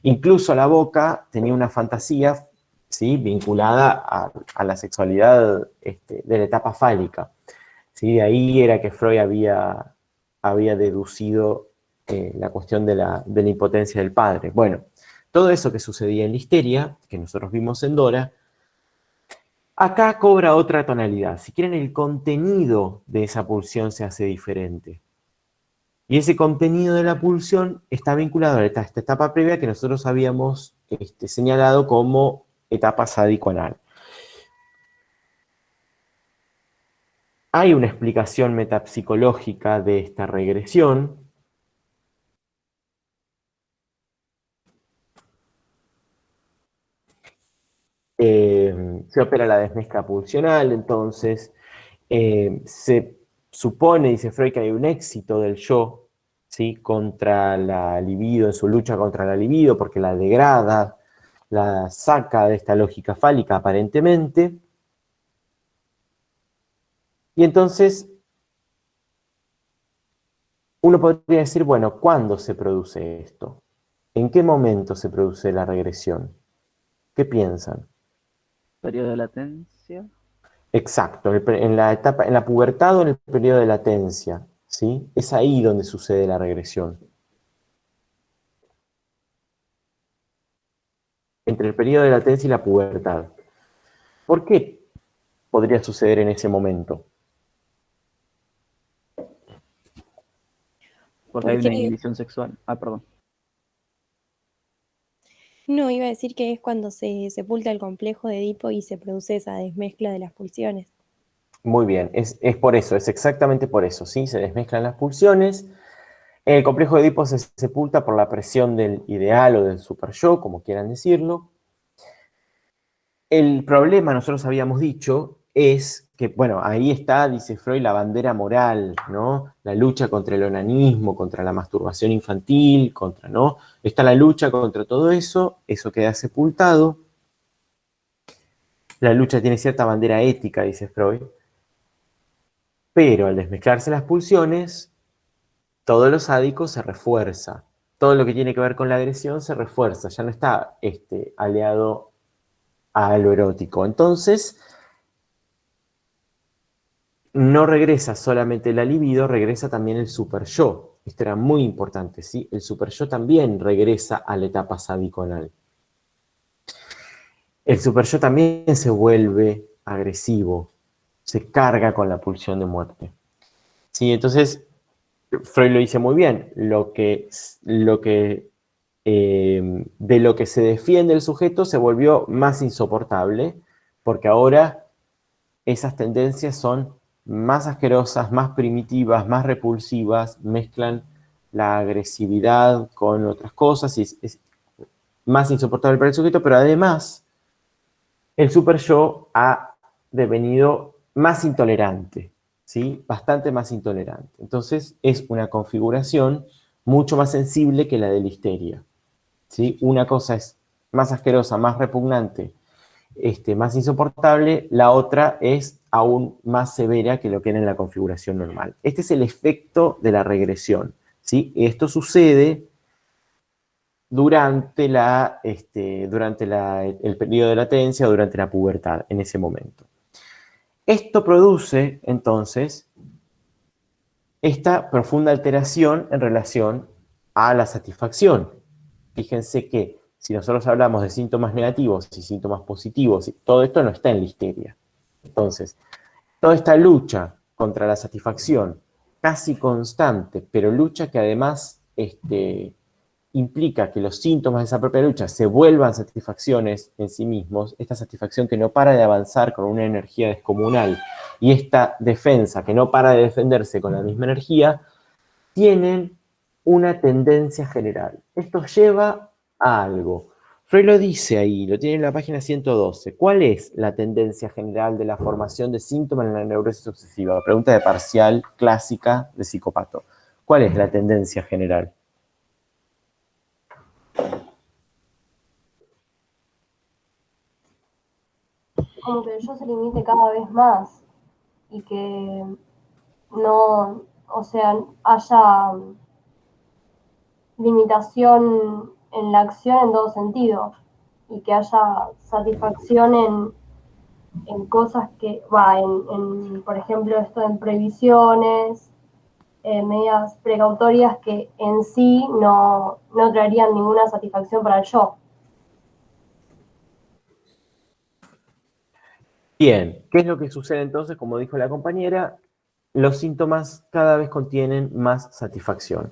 incluso la boca tenía una fantasía, ¿sí? Vinculada a la sexualidad de la etapa fálica. ¿Sí? De ahí era que Freud había deducido la cuestión de la impotencia del padre. Bueno, todo eso que sucedía en la histeria, que nosotros vimos en Dora, acá cobra otra tonalidad. Si quieren, el contenido de esa pulsión se hace diferente. Y ese contenido de la pulsión está vinculado a esta etapa previa que nosotros habíamos señalado como etapa sádico-anal. Hay una explicación metapsicológica de esta regresión. Se opera la desmezcla pulsional, entonces se supone, dice Freud, que hay un éxito del yo, ¿sí? Contra la libido, en su lucha contra la libido, porque la degrada, la saca de esta lógica fálica aparentemente. Y entonces uno podría decir, bueno, ¿cuándo se produce esto? ¿En qué momento se produce la regresión? ¿Qué piensan? Periodo de latencia. Exacto, en la pubertad o en el periodo de latencia, ¿sí? Es ahí donde sucede la regresión. Entre el periodo de latencia y la pubertad. ¿Por qué podría suceder en ese momento? Porque hay una inhibición sexual. Perdón. No, iba a decir que es cuando se sepulta el complejo de Edipo y se produce esa desmezcla de las pulsiones. Muy bien, es por eso, es exactamente por eso, ¿sí? Se desmezclan las pulsiones. El complejo de Edipo se sepulta por la presión del ideal o del super yo, como quieran decirlo. El problema, nosotros habíamos dicho, es que, bueno, ahí está, dice Freud, la bandera moral, ¿no? La lucha contra el onanismo, contra la masturbación infantil, ¿no? Está la lucha contra todo eso queda sepultado. La lucha tiene cierta bandera ética, dice Freud, pero al desmezclarse las pulsiones, todo lo sádico se refuerza. Todo lo que tiene que ver con la agresión se refuerza, ya no está aliado a lo erótico. Entonces, no regresa solamente la libido, regresa también el super yo. Esto era muy importante, ¿sí? El super yo también regresa a la etapa sádico-anal. El super yo también se vuelve agresivo, se carga con la pulsión de muerte. ¿Sí? Entonces, Freud lo dice muy bien, de lo que se defiende el sujeto se volvió más insoportable, porque ahora esas tendencias son más asquerosas, más primitivas, más repulsivas, mezclan la agresividad con otras cosas y es más insoportable para el sujeto, pero además el super yo ha devenido más intolerante, ¿sí? Bastante más intolerante. Entonces es una configuración mucho más sensible que la de la histeria, ¿sí? Una cosa es más asquerosa, más repugnante, más insoportable, la otra es aún más severa que lo que era en la configuración normal. Este es el efecto de la regresión, ¿sí? Esto sucede durante el periodo de latencia o durante la pubertad, en ese momento. Esto produce, entonces, esta profunda alteración en relación a la satisfacción. Fíjense que si nosotros hablamos de síntomas negativos y síntomas positivos, todo esto no está en la histeria. Entonces, toda esta lucha contra la satisfacción, casi constante, pero lucha que además implica que los síntomas de esa propia lucha se vuelvan satisfacciones en sí mismos, esta satisfacción que no para de avanzar con una energía descomunal y esta defensa que no para de defenderse con la misma energía, tienen una tendencia general. Esto lleva a algo. Freud lo dice ahí, lo tiene en la página 112. ¿Cuál es la tendencia general de la formación de síntomas en la neurosis obsesiva? Pregunta de parcial clásica de psicopato. ¿Cuál es la tendencia general? Como que el yo se limite cada vez más y que no, o sea, haya limitación en la acción en todo sentido y que haya satisfacción en cosas que, por ejemplo, esto en previsiones, medidas precautorias que en sí no traerían ninguna satisfacción para el yo. Bien, ¿qué es lo que sucede entonces? Como dijo la compañera, los síntomas cada vez contienen más satisfacción.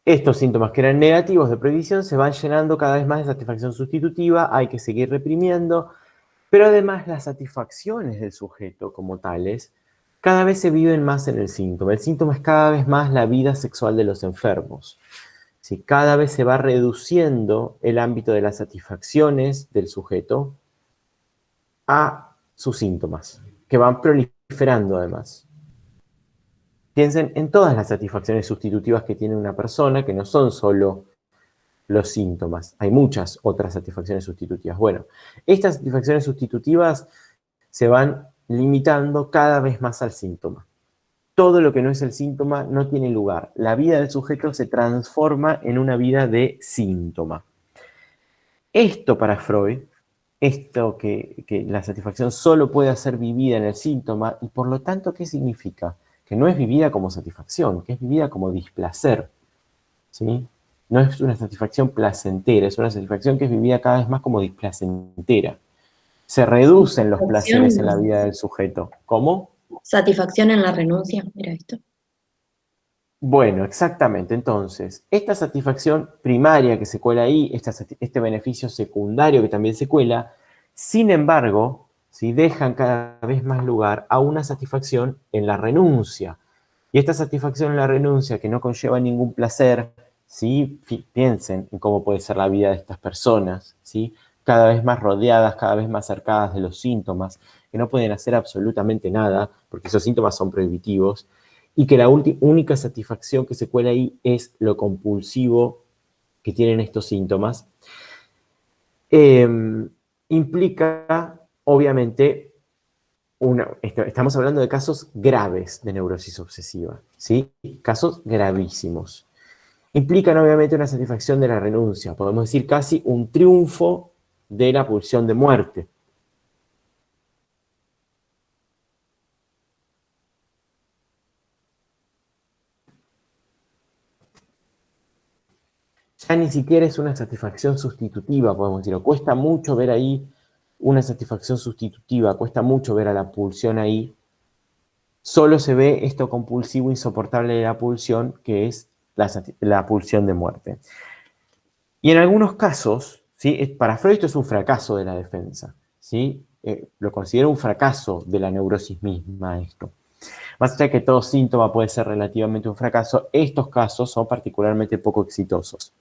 Estos síntomas que eran negativos de prohibición se van llenando cada vez más de satisfacción sustitutiva, hay que seguir reprimiendo, pero además las satisfacciones del sujeto como tales cada vez se viven más en el síntoma. El síntoma es cada vez más la vida sexual de los enfermos. ¿Sí? Cada vez se va reduciendo el ámbito de las satisfacciones del sujeto a sus síntomas, que van proliferando además. Piensen en todas las satisfacciones sustitutivas que tiene una persona, que no son solo los síntomas. Hay muchas otras satisfacciones sustitutivas. Bueno, estas satisfacciones sustitutivas se van limitando cada vez más al síntoma. Todo lo que no es el síntoma no tiene lugar. La vida del sujeto se transforma en una vida de síntoma. Esto para Freud, esto que la satisfacción solo puede ser vivida en el síntoma, y por lo tanto, ¿qué significa? Que no es vivida como satisfacción, que es vivida como displacer, ¿sí? No es una satisfacción placentera, es una satisfacción que es vivida cada vez más como displacentera. Se reducen los placeres en la vida del sujeto. ¿Cómo? Satisfacción en la renuncia, mira esto. Bueno, exactamente. Entonces, esta satisfacción primaria que se cuela ahí, este beneficio secundario que también se cuela, sin embargo, ¿sí? Dejan cada vez más lugar a una satisfacción en la renuncia. Y esta satisfacción en la renuncia, que no conlleva ningún placer, ¿sí? Piensen en cómo puede ser la vida de estas personas, ¿sí? Cada vez más rodeadas, cada vez más cercadas de los síntomas, que no pueden hacer absolutamente nada, porque esos síntomas son prohibitivos, y que la única satisfacción que se cuela ahí es lo compulsivo que tienen estos síntomas, implica, obviamente, estamos hablando de casos graves de neurosis obsesiva, ¿sí? Casos gravísimos. Implican, obviamente, una satisfacción de la renuncia, podemos decir casi un triunfo de la pulsión de muerte. Ya ni siquiera es una satisfacción sustitutiva, podemos decir, o cuesta mucho ver ahí una satisfacción sustitutiva, cuesta mucho ver a la pulsión ahí. Solo se ve esto compulsivo insoportable de la pulsión, que es la pulsión de muerte. Y en algunos casos, ¿sí? Para Freud esto es un fracaso de la defensa, ¿sí? Lo considera un fracaso de la neurosis misma esto. Más allá de que todo síntoma puede ser relativamente un fracaso, estos casos son particularmente poco exitosos.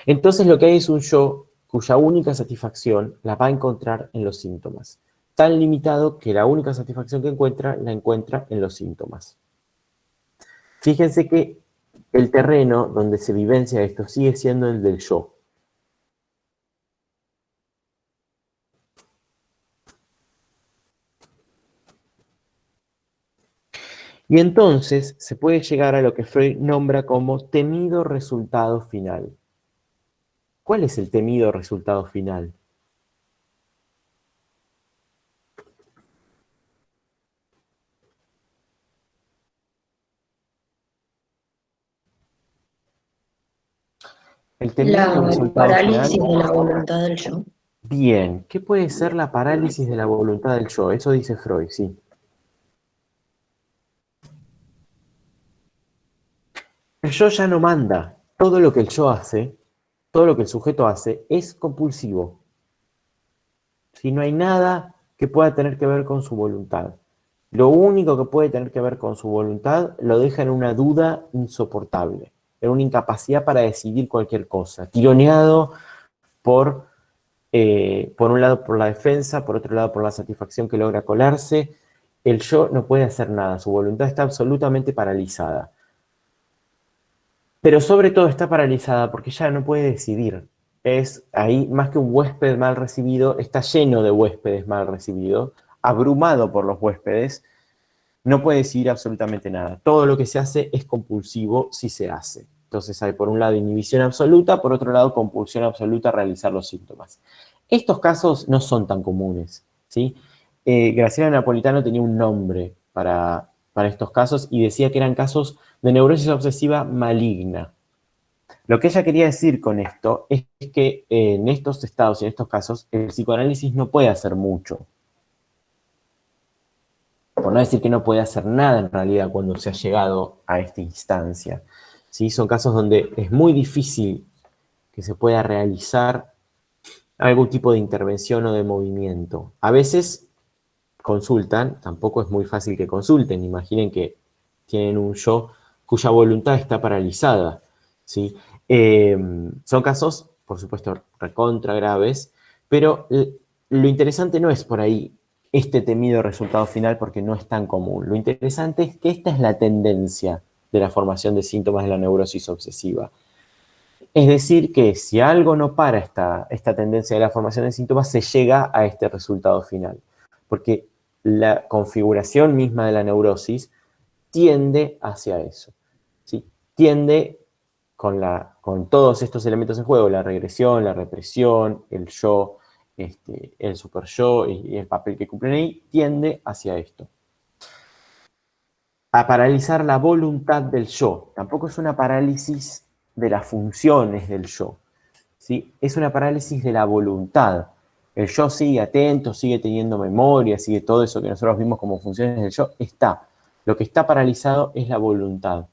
Entonces lo que hay es un yo cuya única satisfacción la va a encontrar en los síntomas. Tan limitado que la única satisfacción que encuentra, la encuentra en los síntomas. Fíjense que el terreno donde se vivencia esto sigue siendo el del yo. Y entonces se puede llegar a lo que Freud nombra como temido resultado final. ¿Cuál es el temido resultado final? El temido La resultado parálisis final. de la voluntad del yo. Bien, ¿qué puede ser la parálisis de la voluntad del yo? Eso dice Freud, sí. El yo ya no manda. Todo lo que el yo hace, todo lo que el sujeto hace, es compulsivo. Si no hay nada que pueda tener que ver con su voluntad. Lo único que puede tener que ver con su voluntad lo deja en una duda insoportable, en una incapacidad para decidir cualquier cosa, tironeado por un lado por la defensa, por otro lado por la satisfacción que logra colarse. El yo no puede hacer nada, su voluntad está absolutamente paralizada. Pero sobre todo está paralizada porque ya no puede decidir. Es ahí, más que un huésped mal recibido, está lleno de huéspedes mal recibidos, abrumado por los huéspedes, no puede decidir absolutamente nada. Todo lo que se hace es compulsivo si se hace. Entonces hay por un lado inhibición absoluta, por otro lado compulsión absoluta a realizar los síntomas. Estos casos no son tan comunes, ¿sí? Graciela Napolitano tenía un nombre para estos casos y decía que eran casos de neurosis obsesiva maligna. Lo que ella quería decir con esto es que en estos estados y en estos casos el psicoanálisis no puede hacer mucho. Por no decir que no puede hacer nada en realidad cuando se ha llegado a esta instancia. ¿Sí? Son casos donde es muy difícil que se pueda realizar algún tipo de intervención o de movimiento. A veces consultan, tampoco es muy fácil que consulten. Imaginen que tienen un yo cuya voluntad está paralizada, ¿sí? Son casos, por supuesto, recontra graves, pero lo interesante no es por ahí este temido resultado final porque no es tan común. Lo interesante es que esta es la tendencia de la formación de síntomas de la neurosis obsesiva. Es decir, que si algo no para esta tendencia de la formación de síntomas, se llega a este resultado final. Porque la configuración misma de la neurosis tiende hacia eso, ¿sí? Tiende con todos estos elementos en juego, la regresión, la represión, el yo, el super yo y el papel que cumplen ahí, tiende hacia esto. A paralizar la voluntad del yo. Tampoco es una parálisis de las funciones del yo, ¿sí? Es una parálisis de la voluntad. El yo sigue atento, sigue teniendo memoria, sigue todo eso que nosotros vimos como funciones del yo, está. Lo que está paralizado es la voluntad.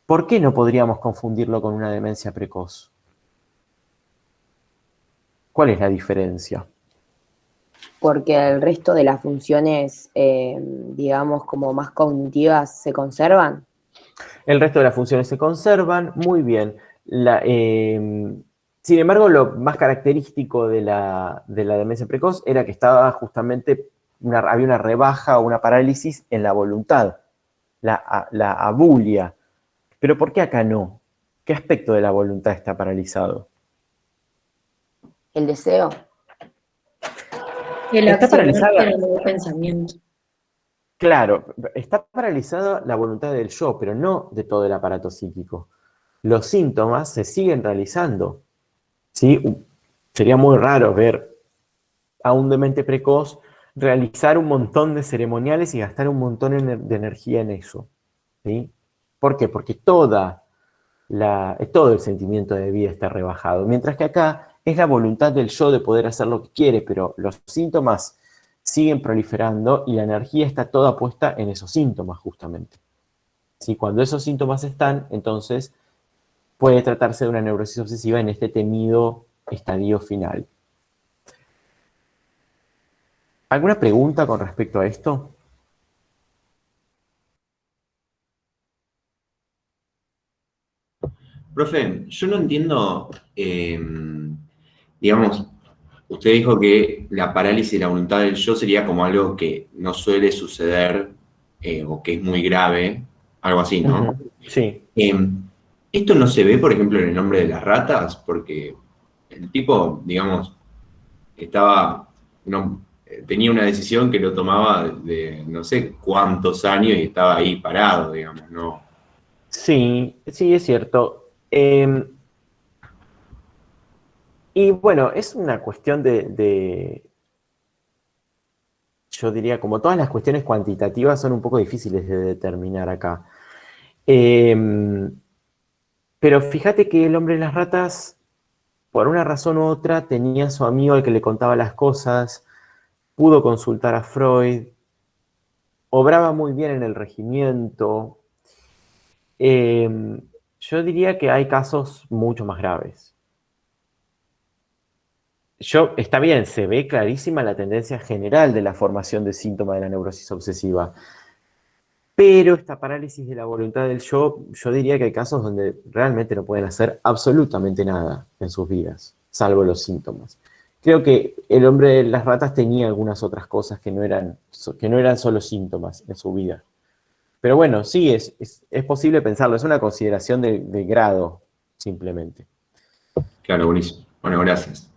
¿Por qué no podríamos confundirlo con una demencia precoz? ¿Cuál es la diferencia? porque el resto de las funciones, digamos, como más cognitivas se conservan. El resto de las funciones se conservan muy bien. Sin embargo, lo más característico de la demencia precoz era que estaba justamente, había una rebaja o una parálisis en la voluntad, la abulia. Pero ¿por qué acá no? ¿Qué aspecto de la voluntad está paralizado? El deseo. El Está accionar paralizada. generó pensamiento. Claro, está paralizada la voluntad del yo, pero no de todo el aparato psíquico. Los síntomas se siguen realizando. ¿Sí? Sería muy raro ver a un demente precoz realizar un montón de ceremoniales y gastar un montón de energía en eso. ¿Sí? ¿Por qué? Porque todo el sentimiento de vida está rebajado. Mientras que acá es la voluntad del yo de poder hacer lo que quiere, pero los síntomas siguen proliferando y la energía está toda puesta en esos síntomas justamente. ¿Sí? Cuando esos síntomas están, entonces puede tratarse de una neurosis obsesiva en este temido estadio final. ¿Alguna pregunta con respecto a esto? Profe, yo no entiendo, digamos, usted dijo que la parálisis de la voluntad del yo sería como algo que no suele suceder o que es muy grave, algo así, ¿no? Sí. Esto no se ve, por ejemplo, en El nombre de las ratas, porque el tipo, digamos, tenía una decisión que lo tomaba de no sé cuántos años y estaba ahí parado, digamos, ¿no? Sí, sí, es cierto. Y bueno, es una cuestión yo diría, como todas las cuestiones cuantitativas son un poco difíciles de determinar acá. Pero fíjate que el hombre de las ratas, por una razón u otra, tenía a su amigo al que le contaba las cosas, pudo consultar a Freud, obraba muy bien en el regimiento. Yo diría que hay casos mucho más graves. Está bien, se ve clarísima la tendencia general de la formación de síntomas de la neurosis obsesiva, pero esta parálisis de la voluntad del yo diría que hay casos donde realmente no pueden hacer absolutamente nada en sus vidas, salvo los síntomas. Creo que el hombre de las ratas tenía algunas otras cosas que no eran solo síntomas en su vida. Pero bueno, sí, es posible pensarlo, es una consideración de grado, simplemente. Claro, buenísimo. Bueno, gracias.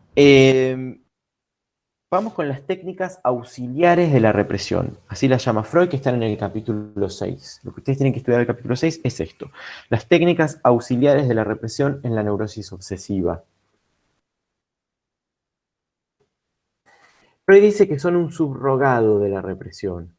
Vamos con las técnicas auxiliares de la represión. Así las llama Freud, que están en el capítulo 6. Lo que ustedes tienen que estudiar en el capítulo 6 es esto. Las técnicas auxiliares de la represión en la neurosis obsesiva. Freud dice que son un subrogado de la represión.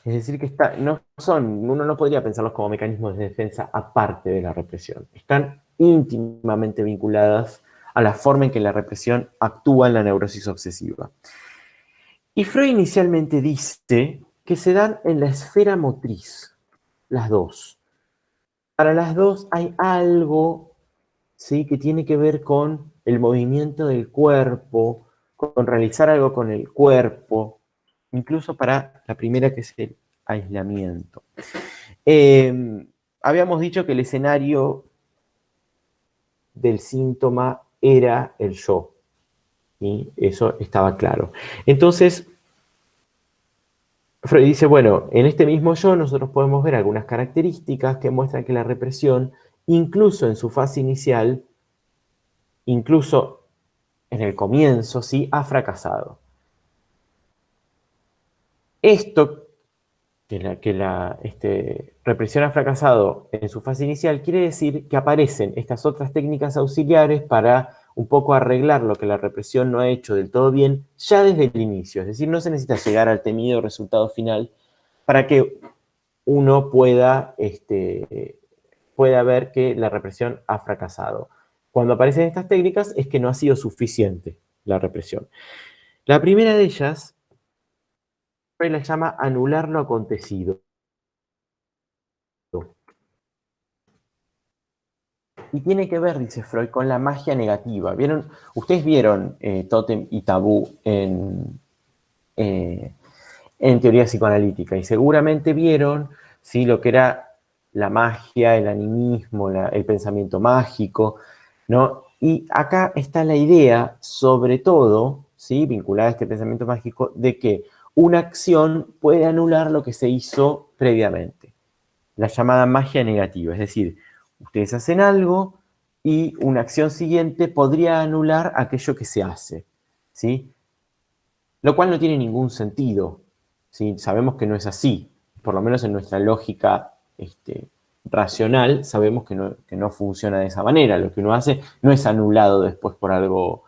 Es decir, que uno no podría pensarlos como mecanismos de defensa aparte de la represión. Están íntimamente vinculadas a la forma en que la represión actúa en la neurosis obsesiva. Y Freud inicialmente dice que se dan en la esfera motriz, las dos. Para las dos hay algo, ¿sí?, que tiene que ver con el movimiento del cuerpo, con realizar algo con el cuerpo, incluso para la primera, que es el aislamiento. Habíamos dicho que el escenario del síntoma era el yo, y eso estaba claro. Entonces, Freud dice, bueno, en este mismo yo nosotros podemos ver algunas características que muestran que la represión, incluso en su fase inicial, incluso en el comienzo, sí, ha fracasado. Esto, que la represión ha fracasado en su fase inicial, quiere decir que aparecen estas otras técnicas auxiliares para un poco arreglar lo que la represión no ha hecho del todo bien ya desde el inicio. Es decir, no se necesita llegar al temido resultado final para que uno pueda ver que la represión ha fracasado. Cuando aparecen estas técnicas es que no ha sido suficiente la represión. La primera de ellas, Freud la llama anular lo acontecido. Y tiene que ver, dice Freud, con la magia negativa. Ustedes vieron Tótem y Tabú en teoría psicoanalítica y seguramente vieron, ¿sí?, lo que era la magia, el animismo, el pensamiento mágico, ¿no? Y acá está la idea, sobre todo, ¿sí?, vinculada a este pensamiento mágico, de que una acción puede anular lo que se hizo previamente. La llamada magia negativa, es decir, ustedes hacen algo y una acción siguiente podría anular aquello que se hace, ¿sí? Lo cual no tiene ningún sentido, ¿sí? Sabemos que no es así, por lo menos en nuestra lógica racional, sabemos que no funciona de esa manera. Lo que uno hace no es anulado después por algo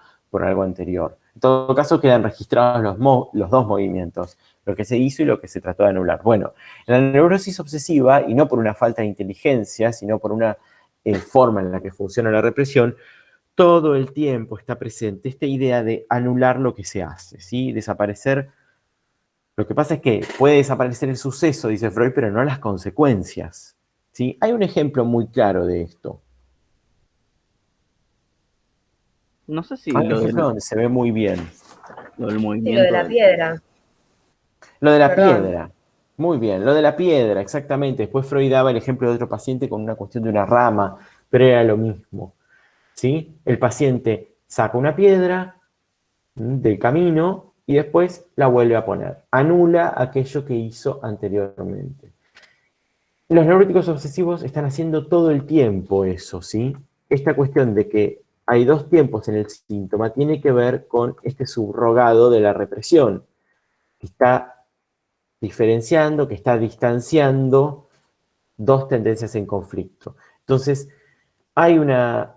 anterior. En todo caso, quedan registrados los dos movimientos, lo que se hizo y lo que se trató de anular. Bueno, en la neurosis obsesiva, y no por una falta de inteligencia, sino por una forma en la que funciona la represión, todo el tiempo está presente esta idea de anular lo que se hace, ¿sí? Desaparecer. Lo que pasa es que puede desaparecer el suceso, dice Freud, pero no las consecuencias, ¿sí? Hay un ejemplo muy claro de esto. No sé si Hay un lo ejemplo del, donde se ve muy bien. lo del Sí, lo movimiento de la piedra. Lo de la Perdón. piedra. Muy bien, lo de la piedra, exactamente. Después Freud daba el ejemplo de otro paciente con una cuestión de una rama, pero era lo mismo, ¿sí? El paciente saca una piedra del camino y después la vuelve a poner. Anula aquello que hizo anteriormente. Los neuróticos obsesivos están haciendo todo el tiempo eso, ¿sí? Esta cuestión de que hay dos tiempos en el síntoma tiene que ver con este subrogado de la represión, que está diferenciando, que está distanciando dos tendencias en conflicto. Entonces, hay una...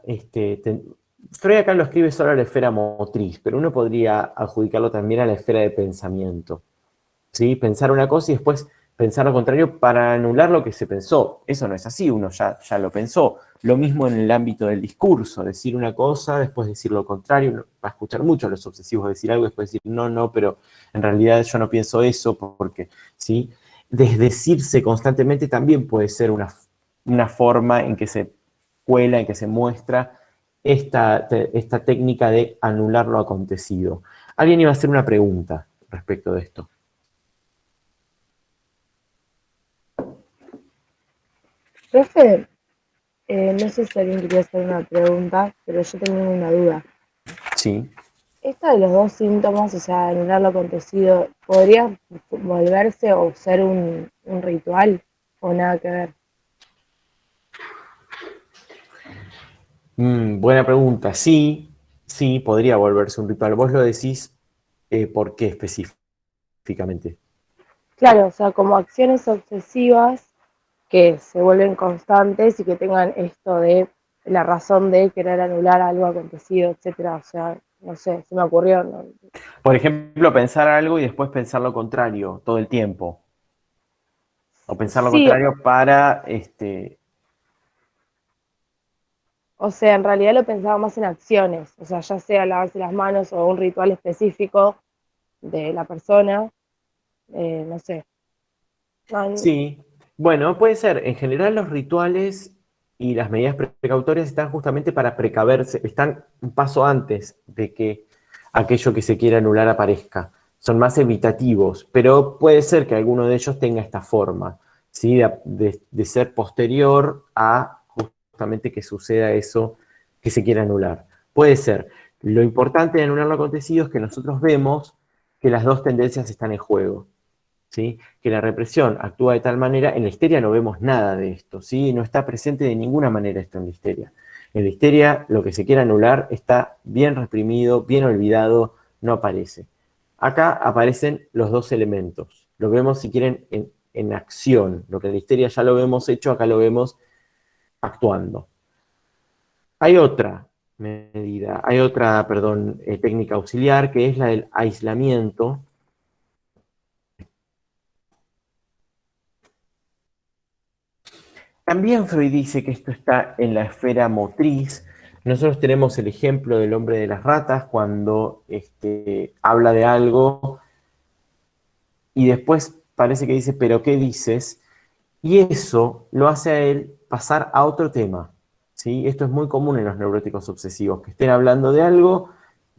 Freud acá lo escribe solo a la esfera motriz, pero uno podría adjudicarlo también a la esfera de pensamiento, ¿sí? Pensar una cosa y después pensar lo contrario para anular lo que se pensó. Eso no es así, uno ya lo pensó. Lo mismo en el ámbito del discurso, decir una cosa, después decir lo contrario. Uno va a escuchar mucho a los obsesivos decir algo, después decir no, pero en realidad yo no pienso eso, porque, ¿sí? Desdecirse constantemente también puede ser una forma en que se cuela, en que se muestra esta técnica de anular lo acontecido. Alguien iba a hacer una pregunta respecto de esto. Profe, no sé si alguien quería hacer una pregunta, pero yo tengo una duda. Sí. Esto de los dos síntomas, o sea, anular lo acontecido, ¿podría volverse o ser un ritual o nada que ver? Buena pregunta. Sí, podría volverse un ritual. Vos lo decís, ¿por qué específicamente? Claro, o sea, como acciones obsesivas que se vuelven constantes y que tengan esto de la razón de querer anular algo acontecido, etcétera. O sea, no sé, se me ocurrió. ¿No? Por ejemplo, pensar algo y después pensar lo contrario todo el tiempo. O pensar lo Sí, contrario para, o sea, en realidad lo pensaba más en acciones, o sea, ya sea lavarse las manos o un ritual específico de la persona, no sé. No, Sí, bueno, puede ser. En general los rituales y las medidas precautorias están justamente para precaverse, están un paso antes de que aquello que se quiera anular aparezca. Son más evitativos, pero puede ser que alguno de ellos tenga esta forma, ¿sí? De ser posterior a justamente que suceda eso que se quiera anular. Puede ser. Lo importante de anular lo acontecido es que nosotros vemos que las dos tendencias están en juego. ¿Sí? Que la represión actúa de tal manera, en la histeria no vemos nada de esto, ¿sí? No está presente de ninguna manera esto en la histeria. En la histeria lo que se quiere anular está bien reprimido, bien olvidado, no aparece. Acá aparecen los dos elementos. Lo vemos, si quieren, en acción. Lo que en la histeria ya lo vemos hecho, acá lo vemos actuando. Hay otra medida, técnica auxiliar, que es la del aislamiento. También Freud dice que esto está en la esfera motriz. Nosotros tenemos el ejemplo del hombre de las ratas cuando habla de algo y después parece que dice, ¿pero qué dices? Y eso lo hace a él pasar a otro tema, ¿sí? Esto es muy común en los neuróticos obsesivos, que estén hablando de algo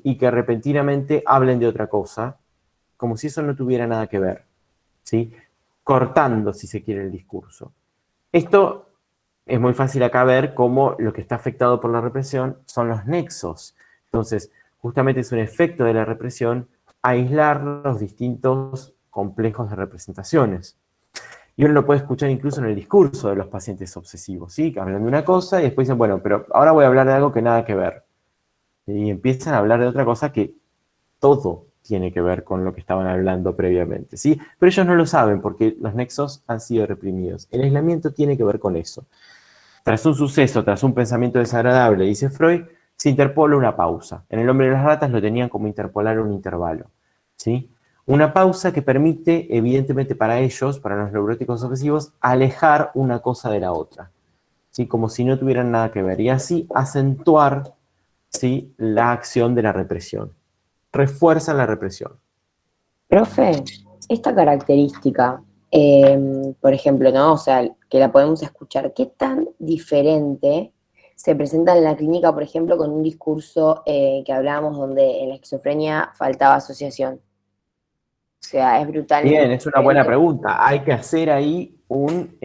y que repentinamente hablen de otra cosa, como si eso no tuviera nada que ver, ¿sí? Cortando, si se quiere, el discurso. Esto es muy fácil acá ver cómo lo que está afectado por la represión son los nexos. Entonces, justamente es un efecto de la represión aislar los distintos complejos de representaciones. Y uno lo puede escuchar incluso en el discurso de los pacientes obsesivos, ¿sí? Que hablan de una cosa y después dicen, bueno, pero ahora voy a hablar de algo que nada que ver. Y empiezan a hablar de otra cosa que todo tiene que ver con lo que estaban hablando previamente, ¿sí? Pero ellos no lo saben porque los nexos han sido reprimidos. El aislamiento tiene que ver con eso. Tras un suceso, tras un pensamiento desagradable, dice Freud, se interpola una pausa. En El hombre de las ratas lo tenían como interpolar un intervalo, ¿sí? Una pausa que permite, evidentemente para ellos, para los neuróticos obsesivos, alejar una cosa de la otra, ¿sí? Como si no tuvieran nada que ver. Y así acentuar, ¿sí?, la acción de la represión. Refuerzan la represión. Profe, esta característica, por ejemplo, ¿no? O sea, que la podemos escuchar, ¿qué tan diferente se presenta en la clínica, por ejemplo, con un discurso que hablábamos donde en la esquizofrenia faltaba asociación? O sea, es brutalmente Bien, es una buena diferente. pregunta. Hay que hacer ahí muy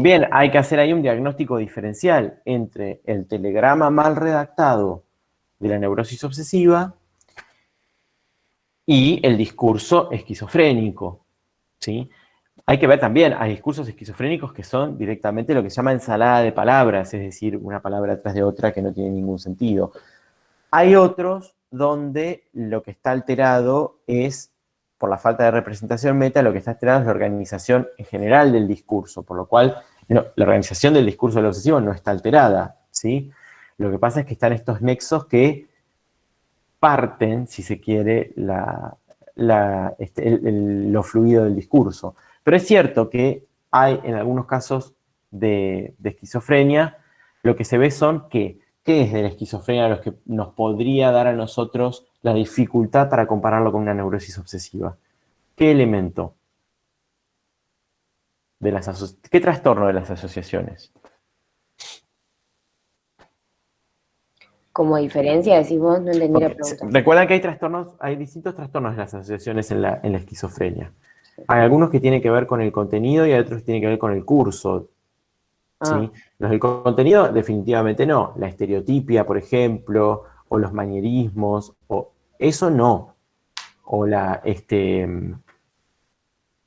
bien, hay que hacer ahí un diagnóstico diferencial entre el telegrama mal redactado de la neurosis obsesiva y el discurso esquizofrénico, ¿sí? Hay que ver también, hay discursos esquizofrénicos que son directamente lo que se llama ensalada de palabras, es decir, una palabra tras de otra que no tiene ningún sentido. Hay otros donde lo que está alterado es, por la falta de representación meta, lo que está alterado es la organización en general del discurso, por lo cual la organización del discurso del obsesivo no está alterada, ¿sí? Lo que pasa es que están estos nexos que parten, si se quiere, lo fluido del discurso. Pero es cierto que hay en algunos casos de esquizofrenia, lo que se ve son que, ¿qué es de la esquizofrenia lo que nos podría dar a nosotros la dificultad para compararlo con una neurosis obsesiva? ¿Qué elemento? ¿Qué trastorno de las asociaciones? Como diferencia, decís vos, no entendí la pregunta. Recuerdan que hay distintos trastornos de las asociaciones en la esquizofrenia. Hay algunos que tienen que ver con el contenido y hay otros que tienen que ver con el curso, ¿sí? Los del contenido definitivamente no. La estereotipia, por ejemplo, o los manierismos, o eso no. O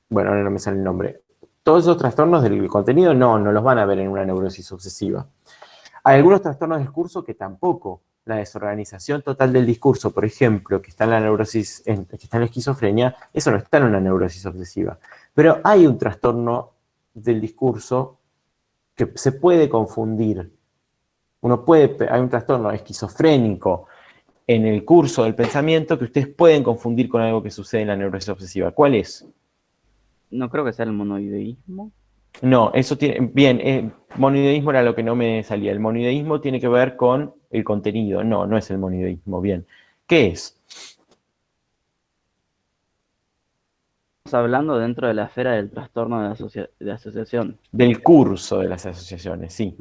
bueno, ahora no me sale el nombre. Todos esos trastornos del contenido no los van a ver en una neurosis obsesiva. Hay algunos trastornos del discurso que tampoco. La desorganización total del discurso, por ejemplo, que está en la neurosis, que está en la esquizofrenia, eso no está en una neurosis obsesiva. Pero hay un trastorno del discurso que se puede confundir. Hay un trastorno esquizofrénico en el curso del pensamiento que ustedes pueden confundir con algo que sucede en la neurosis obsesiva. ¿Cuál es? No creo que sea el monoideísmo. No, eso tiene. Bien, monoideísmo era lo que no me salía. El monoideísmo tiene que ver con el contenido. No es el monoideísmo. Bien. ¿Qué es? Estamos hablando dentro de la esfera del trastorno de asociación. Del curso de las asociaciones, sí.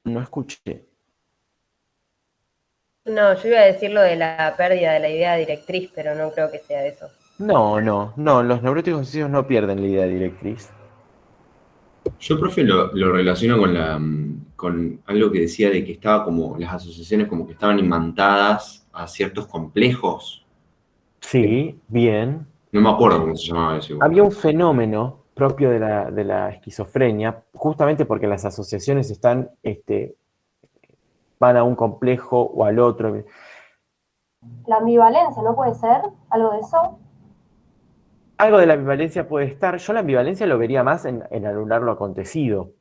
No escuché. No, yo iba a decir lo de la pérdida de la idea directriz, pero no creo que sea eso. No, los neuróticos obsesivos no pierden la idea directriz. Yo, profe, lo relaciono con algo que decía de que estaba como, las asociaciones como que estaban imantadas a ciertos complejos. Sí, bien. No me acuerdo cómo se llamaba eso. Había un fenómeno propio de la esquizofrenia, justamente porque las asociaciones van a un complejo o al otro. La ambivalencia, ¿no puede ser? ¿Algo de eso? Algo de la ambivalencia puede estar. Yo la ambivalencia lo vería más en anular lo acontecido,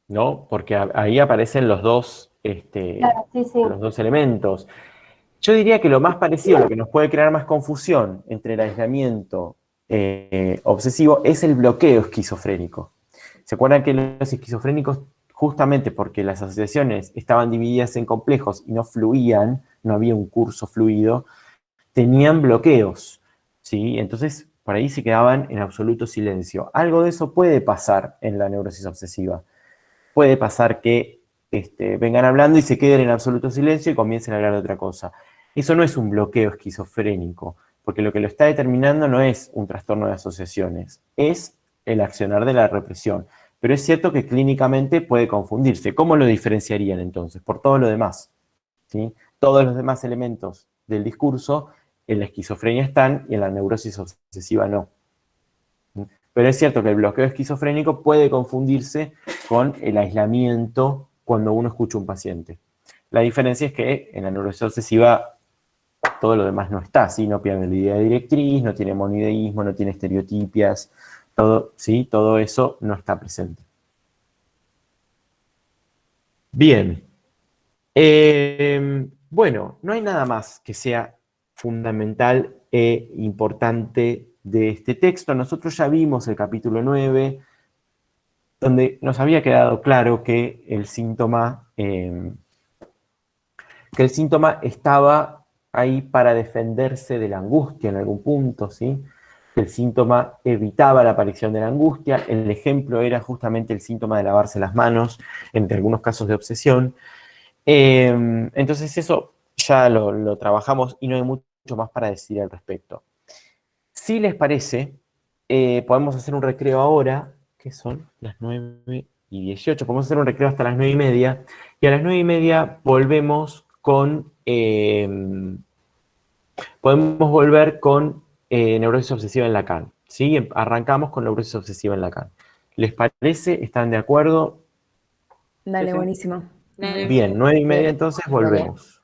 ¿no? Porque ahí aparecen los dos, Claro, sí. los dos elementos. Yo diría que lo más parecido, lo que nos puede crear más confusión entre el aislamiento obsesivo es el bloqueo esquizofrénico. ¿Se acuerdan que los esquizofrénicos, justamente porque las asociaciones estaban divididas en complejos y no fluían, no había un curso fluido, tenían bloqueos, ¿sí? Entonces, por ahí se quedaban en absoluto silencio. Algo de eso puede pasar en la neurosis obsesiva. Puede pasar que vengan hablando y se queden en absoluto silencio y comiencen a hablar de otra cosa. Eso no es un bloqueo esquizofrénico, porque lo que lo está determinando no es un trastorno de asociaciones, es el accionar de la represión. Pero es cierto que clínicamente puede confundirse. ¿Cómo lo diferenciarían entonces? Por todo lo demás, ¿sí? Todos los demás elementos del discurso en la esquizofrenia están y en la neurosis obsesiva no. Pero es cierto que el bloqueo esquizofrénico puede confundirse con el aislamiento cuando uno escucha a un paciente. La diferencia es que en la neurosis obsesiva todo lo demás no está, ¿sí? No pierde la idea directriz, no tiene monideísmo, no tiene estereotipias, todo, ¿sí? Todo eso no está presente. Bien. Bueno, no hay nada más que sea fundamental e importante de este texto. Nosotros ya vimos el capítulo 9, donde nos había quedado claro que el síntoma estaba ahí para defenderse de la angustia en algún punto, ¿sí? El síntoma evitaba la aparición de la angustia. El ejemplo era justamente el síntoma de lavarse las manos, entre algunos casos de obsesión. Entonces eso ya lo trabajamos y no hay mucho más para decir al respecto. Si les parece, podemos hacer un recreo ahora, que son las 9:18. Podemos hacer un recreo hasta las 9:30 y a las 9:30 volvemos con... podemos volver con neurosis obsesiva en Lacan, ¿sí? Arrancamos con neurosis obsesiva en Lacan. ¿Les parece? ¿Están de acuerdo? Dale, Sí. buenísimo. Bien, 9:30 entonces volvemos.